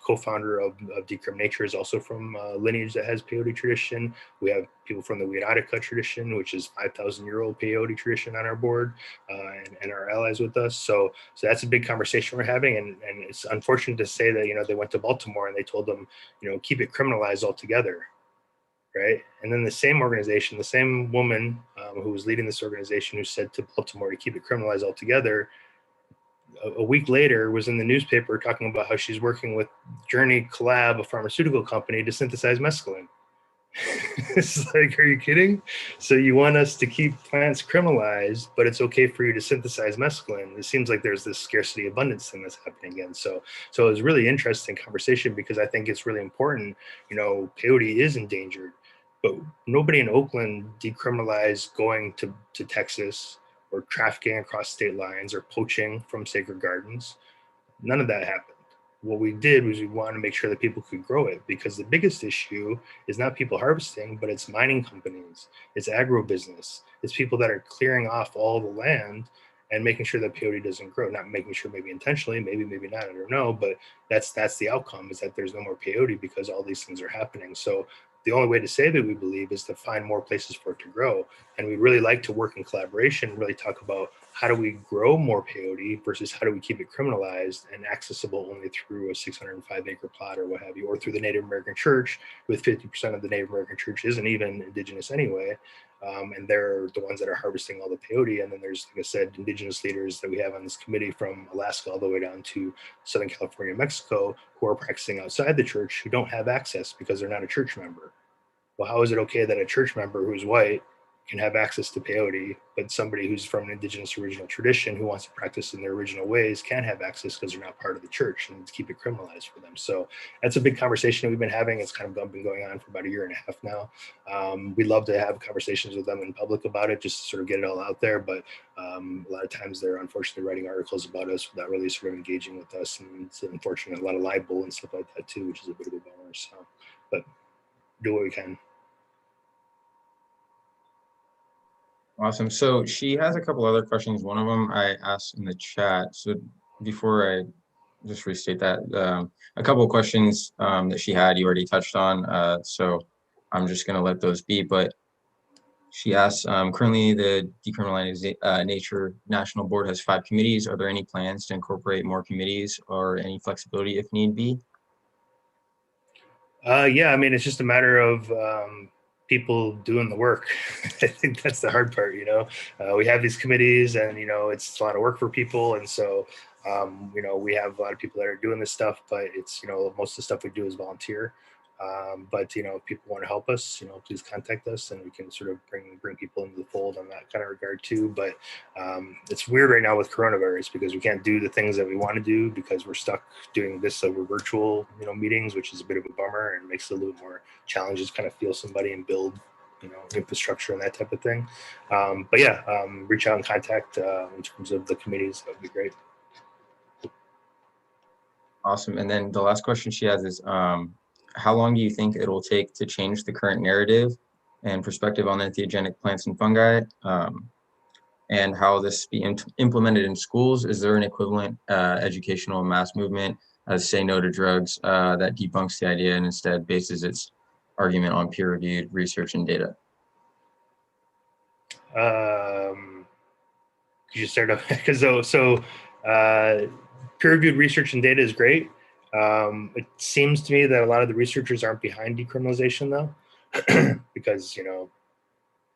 Co-founder of Decriminalization is also from lineage that has peyote tradition. We have people from the Wiatica tradition, which is 5,000-year-old peyote tradition on our board, and our allies with us. So that's a big conversation we're having, and it's unfortunate to say that they went to Baltimore and they told them keep it criminalized altogether, right? And then the same organization, the same woman who was leading this organization, who said to Baltimore to keep it criminalized altogether, a week later was in the newspaper talking about how she's working with Journey Collab, a pharmaceutical company, to synthesize mescaline. It's like, are you kidding? So you want us to keep plants criminalized, but it's okay for you to synthesize mescaline. It seems like there's this scarcity abundance thing that's happening again. So it was really interesting conversation because I think it's really important. Peyote is endangered, but nobody in Oakland decriminalized going to Texas or trafficking across state lines or poaching from sacred gardens. None of that happened. What we did was we wanted to make sure that people could grow it, because the biggest issue is not people harvesting, but it's mining companies, it's agribusiness, it's people that are clearing off all the land and making sure that peyote doesn't grow. Not making sure, maybe intentionally, maybe not, I don't know, but that's the outcome, is that there's no more peyote because all these things are happening. So the only way to save it, we believe, is to find more places for it to grow. And we really like to work in collaboration, really talk about how do we grow more peyote versus how do we keep it criminalized and accessible only through a 605-acre plot or what have you, or through the Native American Church, with 50% of the Native American Church isn't even indigenous anyway. And they're the ones that are harvesting all the peyote. And then there's, like I said, indigenous leaders that we have on this committee from Alaska all the way down to Southern California, Mexico, who are practicing outside the church, who don't have access because they're not a church member. Well, how is it okay that a church member who's white can have access to peyote, but somebody who's from an indigenous original tradition who wants to practice in their original ways can't have access because they're not part of the church, and to keep it criminalized for them? So that's a big conversation that we've been having. It's kind of been going on for about a year and a half now. We'd love to have conversations with them in public about it, just to sort of get it all out there. But a lot of times they're unfortunately writing articles about us without really sort of engaging with us. And it's unfortunate, a lot of libel and stuff like that too, which is a bit of a bummer. So, but do what we can.
Awesome. So she has a couple other questions. One of them I asked in the chat. So before I just restate that, a couple of questions that she had, you already touched on. So I'm just going to let those be. But she asked, currently the Decriminalization National Board has 5 committees. Are there any plans to incorporate more committees or any flexibility if need be?
Yeah, I mean, it's just a matter of people doing the work. I think that's the hard part. We have these committees, and it's a lot of work for people, and so we have a lot of people that are doing this stuff, but it's most of the stuff we do is volunteer. But if people want to help us, please contact us, and we can sort of bring people into the fold on that kind of regard too. But it's weird right now with coronavirus because we can't do the things that we want to do because we're stuck doing this over virtual meetings, which is a bit of a bummer and makes it a little more challenging to kind of feel somebody and build infrastructure and that type of thing. But yeah, reach out and contact in terms of the committees. That would be great.
Awesome. And then the last question she has is, how long do you think it'll take to change the current narrative and perspective on entheogenic plants and fungi, and how this be implemented in schools? Is there an equivalent educational mass movement as Say No to Drugs that debunks the idea and instead bases its argument on peer-reviewed research and data?
Could you start off? Because peer-reviewed research and data is great. It seems to me that a lot of the researchers aren't behind decriminalization though, because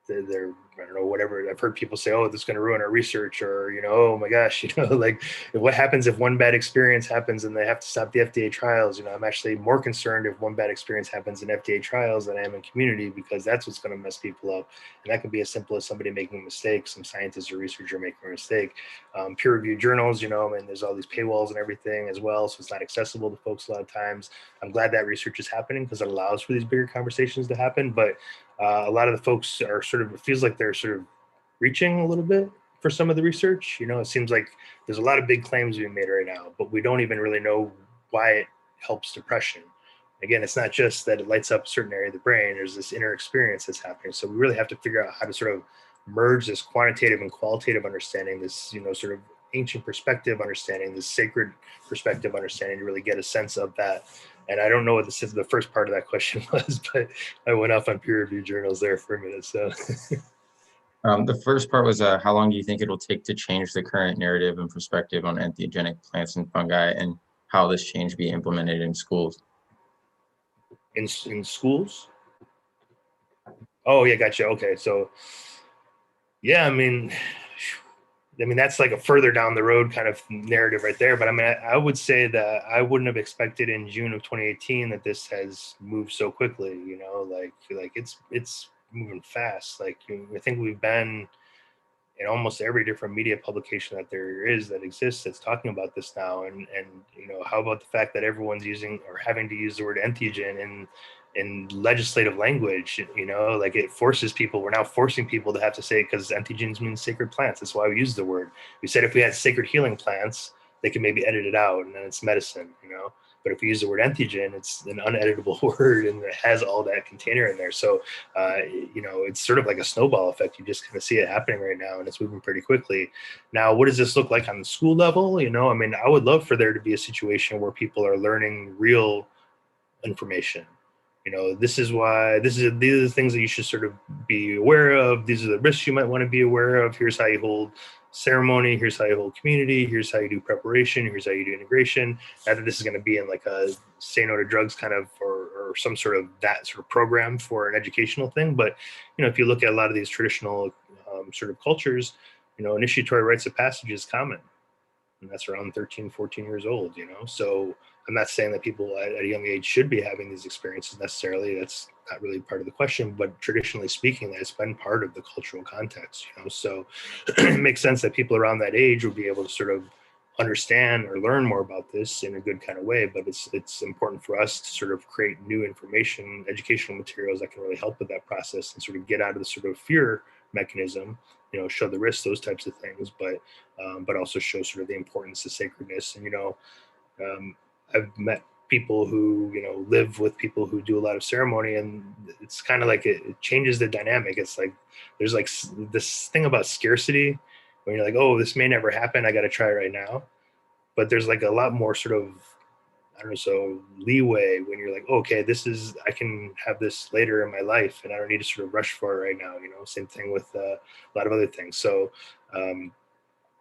they're I don't know, whatever. I've heard people say, oh, this is going to ruin our research, or oh my gosh, like what happens if one bad experience happens and they have to stop the FDA trials? I'm actually more concerned if one bad experience happens in FDA trials than I am in community, because that's what's going to mess people up. And that can be as simple as somebody making a mistake, some scientist or researcher making a mistake. Peer-reviewed journals, there's all these paywalls and everything as well, so it's not accessible to folks a lot of times. I'm glad that research is happening because it allows for these bigger conversations to happen, but a lot of the folks are it feels like they're sort of reaching a little bit for some of the research. It seems like there's a lot of big claims being made right now, but we don't even really know why it helps depression. Again, it's not just that it lights up a certain area of the brain. There's this inner experience that's happening. So we really have to figure out how to sort of merge this quantitative and qualitative understanding, this, sort of ancient perspective understanding, this sacred perspective understanding, to really get a sense of that. And I don't know what the first part of that question was, but I went off on peer-reviewed journals there for a minute. So
the first part was, how long do you think it'll take to change the current narrative and perspective on entheogenic plants and fungi, and how this change be implemented in schools?
In schools? Oh yeah, gotcha. Okay, so yeah, I mean, that's like a further down the road kind of narrative right there. But I would say that I wouldn't have expected in June of 2018 that this has moved so quickly. Like it's moving fast. Like I think we've been in almost every different media publication that there is that exists that's talking about this now. And how about the fact that everyone's using or having to use the word entheogen in legislative language? Like it forces people. We're now forcing people to have to say, because entheogens means sacred plants. That's why we use the word. We said if we had sacred healing plants, they could maybe edit it out and then it's medicine. But if we use the word entheogen, it's an uneditable word and it has all that container in there. So, it's sort of like a snowball effect. You just kind of see it happening right now and it's moving pretty quickly. Now, what does this look like on the school level? I would love for there to be a situation where people are learning real information. These are the things that you should sort of be aware of. These are the risks you might want to be aware of. Here's how you hold ceremony. Here's how you hold community. Here's how you do preparation. Here's how you do integration. Not that this is going to be in like a Say No to Drugs kind of, or some sort of that sort of program for an educational thing. But, if you look at a lot of these traditional sort of cultures, initiatory rites of passage is common. And that's around 13, 14 years old, So I'm not saying that people at a young age should be having these experiences necessarily. That's not really part of the question, but traditionally speaking, that's been part of the cultural context, So it makes sense that people around that age would be able to sort of understand or learn more about this in a good kind of way. But it's important for us to sort of create new information, educational materials that can really help with that process and sort of get out of the sort of fear mechanism, show the risks, those types of things, but also show sort of the importance of sacredness. And, I've met people who, live with people who do a lot of ceremony, and it's kind of like it changes the dynamic. It's like, there's like this thing about scarcity when you're like, oh, this may never happen. I got to try it right now. But there's like a lot more sort of, I don't know, so leeway when you're like, okay, I can have this later in my life and I don't need to sort of rush for it right now. Same thing with a lot of other things. So,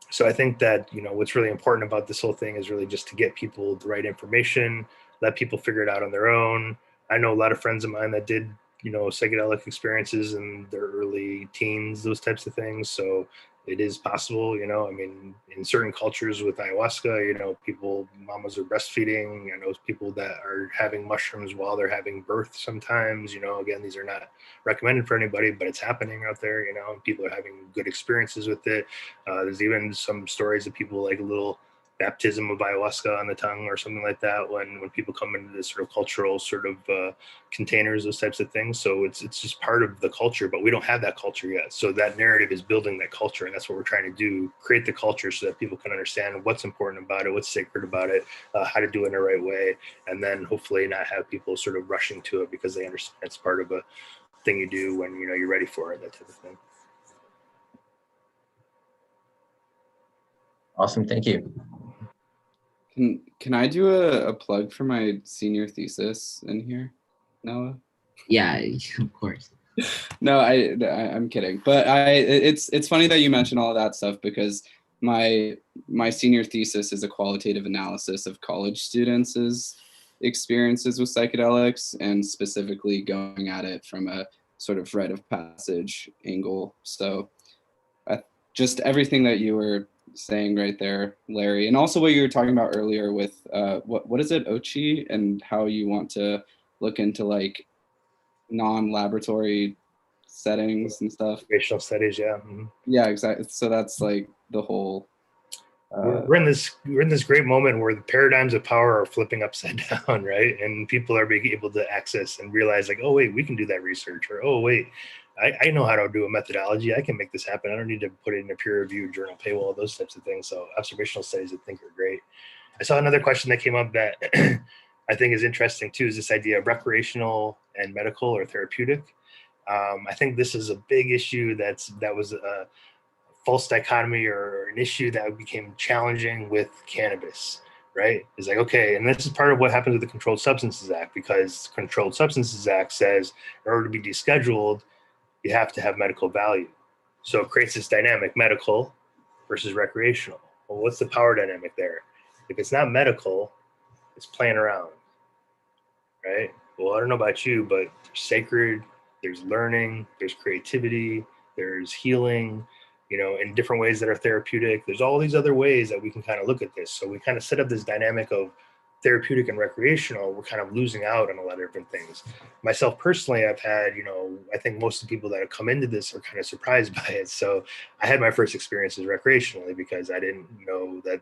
so I think that, what's really important about this whole thing is really just to get people the right information, let people figure it out on their own. I know a lot of friends of mine that did, psychedelic experiences in their early teens, those types of things. So it is possible, you know. I mean, in certain cultures with ayahuasca, you know, mamas are breastfeeding. I know people that are having mushrooms while they're having birth sometimes, you know. Again, these are not recommended for anybody, but it's happening out there, you know, and people are having good experiences with it. There's even some stories of people like a little baptism of ayahuasca on the tongue or something like that when people come into this sort of cultural sort of containers, those types of things. So it's just part of the culture, but we don't have that culture yet. So that narrative is building that culture, and that's what we're trying to do: create the culture so that people can understand what's important about it, what's sacred about it, how to do it in the right way, and then hopefully not have people sort of rushing to it because they understand it's part of a thing you do when, you know, you're ready for it, that type of thing.
Awesome, thank you.
Can I do a plug for my senior thesis in here, Noah?
Yeah, of course.
No, I'm kidding. But it's funny that you mention all of that stuff, because my senior thesis is a qualitative analysis of college students' experiences with psychedelics, and specifically going at it from a sort of rite of passage angle. So just everything that you were saying right there, Larry, and also what you were talking about earlier with what is it, Ochi, and how you want to look into like non-laboratory settings and stuff.
Racial studies, yeah. Mm-hmm.
Yeah, exactly. So that's like the whole.
We're in this great moment where the paradigms of power are flipping upside down, right? And people are being able to access and realize, like, oh wait, we can do that research, or oh wait, I know how to do a methodology. I can make this happen. I don't need to put it in a peer-reviewed journal paywall, those types of things. So observational studies, I think, are great. I saw another question that came up that I think is interesting too, is this idea of recreational and medical or therapeutic. I think this is a big issue that was a false dichotomy or an issue that became challenging with cannabis, right? It's like, okay, and this is part of what happens with the Controlled Substances Act, because the Controlled Substances Act says in order to be descheduled, you have to have medical value. So it creates this dynamic, medical versus recreational. Well, what's the power dynamic there? If it's not medical, it's playing around, right? Well, I don't know about you, but there's sacred, there's learning, there's creativity, there's healing, you know, in different ways that are therapeutic. There's all these other ways that we can kind of look at this. So we kind of set up this dynamic of therapeutic and recreational. We're kind of losing out on a lot of different things. Myself personally, I've had, you know, I think most of the people that have come into this are kind of surprised by it. So I had my first experiences recreationally because I didn't know that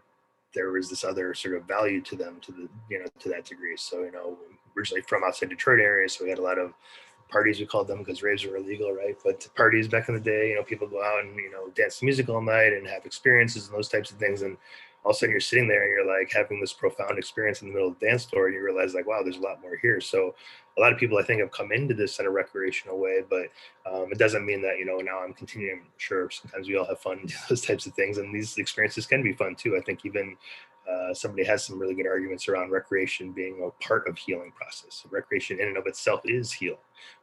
there was this other sort of value to them, to the, you know, to that degree. So, you know, originally from outside Detroit area, so we had a lot of parties, we called them, because raves were illegal, right? But parties back in the day, you know, people go out and, you know, dance to music all night and have experiences and those types of things. And all of a sudden you're sitting there and you're like having this profound experience in the middle of the dance floor, and you realize, like, wow, there's a lot more here. So a lot of people, I think, have come into this in a recreational way, but it doesn't mean that, you know, now I'm continuing. I'm sure sometimes we all have fun, those types of things, and these experiences can be fun too. I think even somebody has some really good arguments around recreation being a part of healing process. Recreation in and of itself is heal.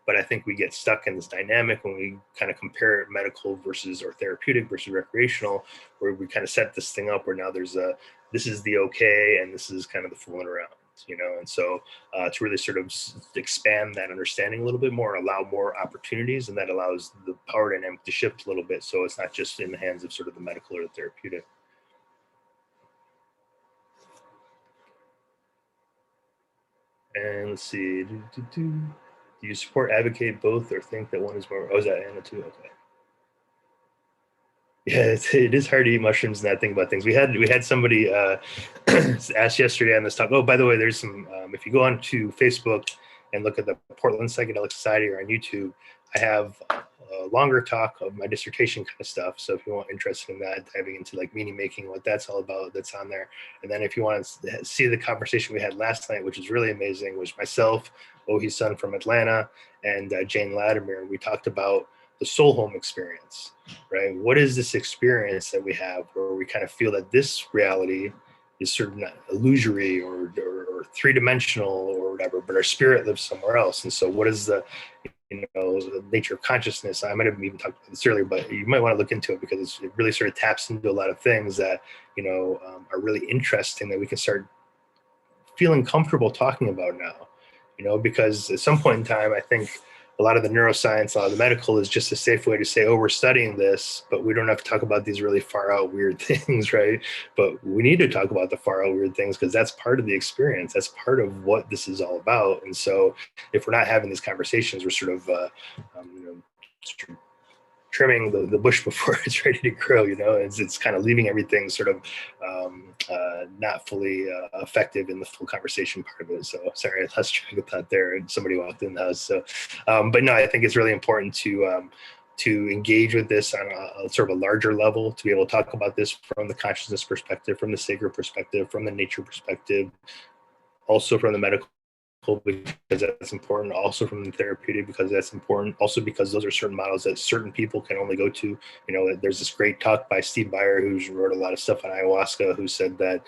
But I think we get stuck in this dynamic when we kind of compare medical versus, or therapeutic versus recreational, where we kind of set this thing up where now there's this is the okay, and this is kind of the fooling around, you know. And so to really sort of expand that understanding a little bit more and allow more opportunities, and that allows the power dynamic to shift a little bit. So it's not just in the hands of sort of the medical or the therapeutic. And let's see. Do you support, advocate both, or think that one is more? Oh, is that Anna too? Okay. Yeah, it is hard to eat mushrooms and not think about things. We had somebody ask yesterday on this talk. Oh, by the way, there's some. If you go on to Facebook and look at the Portland Psychedelic Society, or on YouTube, I have a longer talk of my dissertation kind of stuff. So if you want interested in that, diving into like meaning making, what that's all about, that's on there. And then if you want to see the conversation we had last night, which is really amazing, was myself, Ohi's son from Atlanta, and Jane Latimer. We talked about the soul home experience, right? What is this experience that we have where we kind of feel that this reality is sort of not illusory or three-dimensional or whatever, but our spirit lives somewhere else. And so what is the, you know, the nature of consciousness? I might have even talked about this earlier, but you might want to look into it, because it really sort of taps into a lot of things that, you know, are really interesting, that we can start feeling comfortable talking about now, you know, because at some point in time, I think a lot of the neuroscience, a lot of the medical is just a safe way to say, oh, we're studying this, but we don't have to talk about these really far out weird things, right? But we need to talk about the far out weird things because that's part of the experience. That's part of what this is all about. And so if we're not having these conversations, we're sort of, sort of trimming the bush before it's ready to grow, it's kind of leaving everything sort of not fully effective in the full conversation part of it. So sorry, I lost track of thought there and somebody walked in the house. So, but no, I think it's really important to engage with this on a sort of a larger level, to be able to talk about this from the consciousness perspective, from the sacred perspective, from the nature perspective, also from the medical, because that's important, also from the therapeutic because that's important, also because those are certain models that certain people can only go to. There's this great talk by Steve Beyer, who's wrote a lot of stuff on ayahuasca, who said that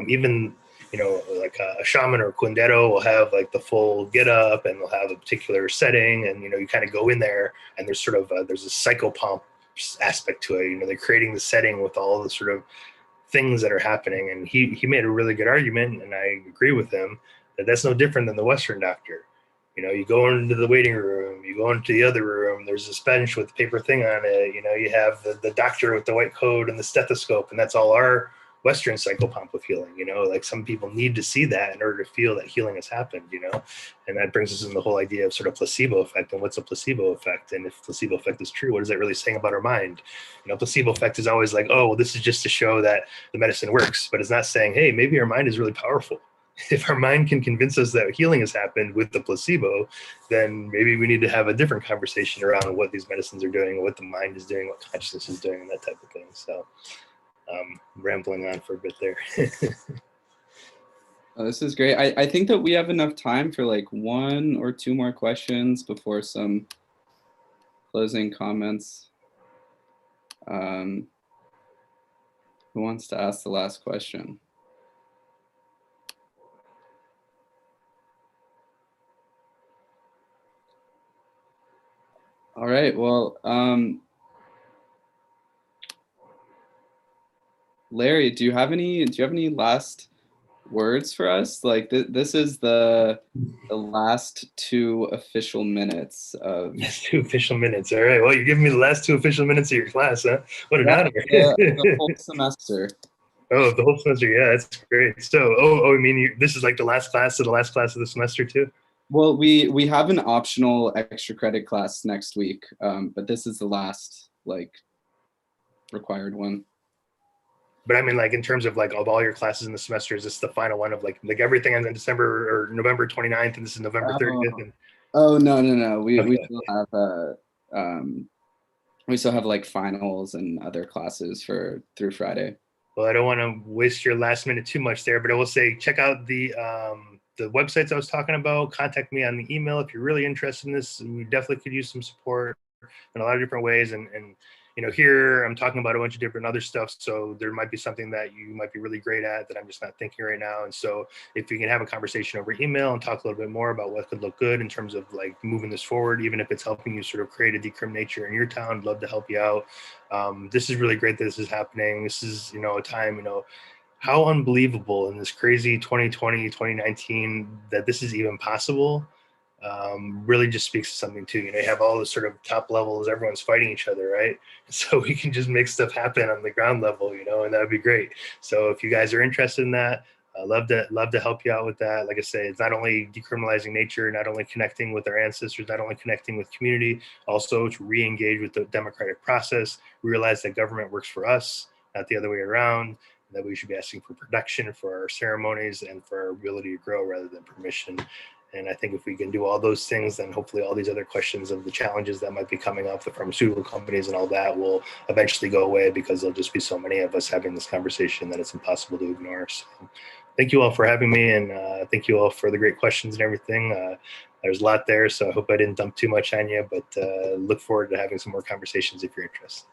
even like a shaman or a curandero will have like the full get up and they'll have a particular setting, and you kind of go in there and there's sort of there's a psychopomp aspect to it. They're creating the setting with all the sort of things that are happening, and he made a really good argument, and I agree with him, that's no different than the Western doctor. You go into the waiting room, you go into the other room, there's this bench with a paper thing on it, you have the doctor with the white coat and the stethoscope, and that's all our Western psychopomp of healing. Like some people need to see that in order to feel that healing has happened, and that brings us in the whole idea of sort of placebo effect, and what's a placebo effect, and if placebo effect is true, what is that really saying about our mind? Placebo effect is always like, oh, well, this is just to show that the medicine works, but it's not saying, hey, maybe our mind is really powerful. If our mind can convince us that healing has happened with the placebo, then maybe we need to have a different conversation around what these medicines are doing, what the mind is doing, what consciousness is doing, and that type of thing. So rambling on for a bit there.
Oh, this is great. I think that we have enough time for like 1 or 2 more questions before some closing comments. Who wants to ask the last question? All right, well, Larry, do you have any last words for us? Like this is the last 2 official minutes of.
Last 2 official minutes. All right. Well, you're giving me the last 2 official minutes of your class, huh? What an honor.
The whole semester.
Oh, the whole semester. Yeah, that's great. So, I mean, this is like the last class of the semester too?
Well, we have an optional extra credit class next week, but this is the last like required one.
But I mean, like in terms of like of all your classes in the semester, is this the final one of like everything on December or November 29th, and this is November 30th? And...
Oh no. We
Okay.
we still have like finals and other classes through Friday.
Well, I don't want to waste your last minute too much there, but I will say check out the websites I was talking about. Contact me on the email if you're really interested in this. We definitely could use some support in a lot of different ways. And here I'm talking about a bunch of different other stuff. So there might be something that you might be really great at that I'm just not thinking right now. And so if you can have a conversation over email and talk a little bit more about what could look good in terms of like moving this forward, even if it's helping you sort of create a decrimination in your town, I'd love to help you out. This is really great that this is happening. This is, a time, how unbelievable in this crazy 2020, 2019 that this is even possible. Really just speaks to something too. You have all the sort of top levels, everyone's fighting each other, right? So we can just make stuff happen on the ground level, and that would be great. So if you guys are interested in that, love to help you out with that. Like I say, it's not only decriminalizing nature, not only connecting with our ancestors, not only connecting with community, also to re-engage with the democratic process, realize that government works for us, not the other way around, that we should be asking for protection for our ceremonies and for our ability to grow rather than permission. And I think if we can do all those things, then hopefully all these other questions of the challenges that might be coming up, the pharmaceutical companies and all that will eventually go away because there'll just be so many of us having this conversation that it's impossible to ignore. So thank you all for having me, and thank you all for the great questions and everything. There's a lot there, so I hope I didn't dump too much on you, but look forward to having some more conversations if you're interested.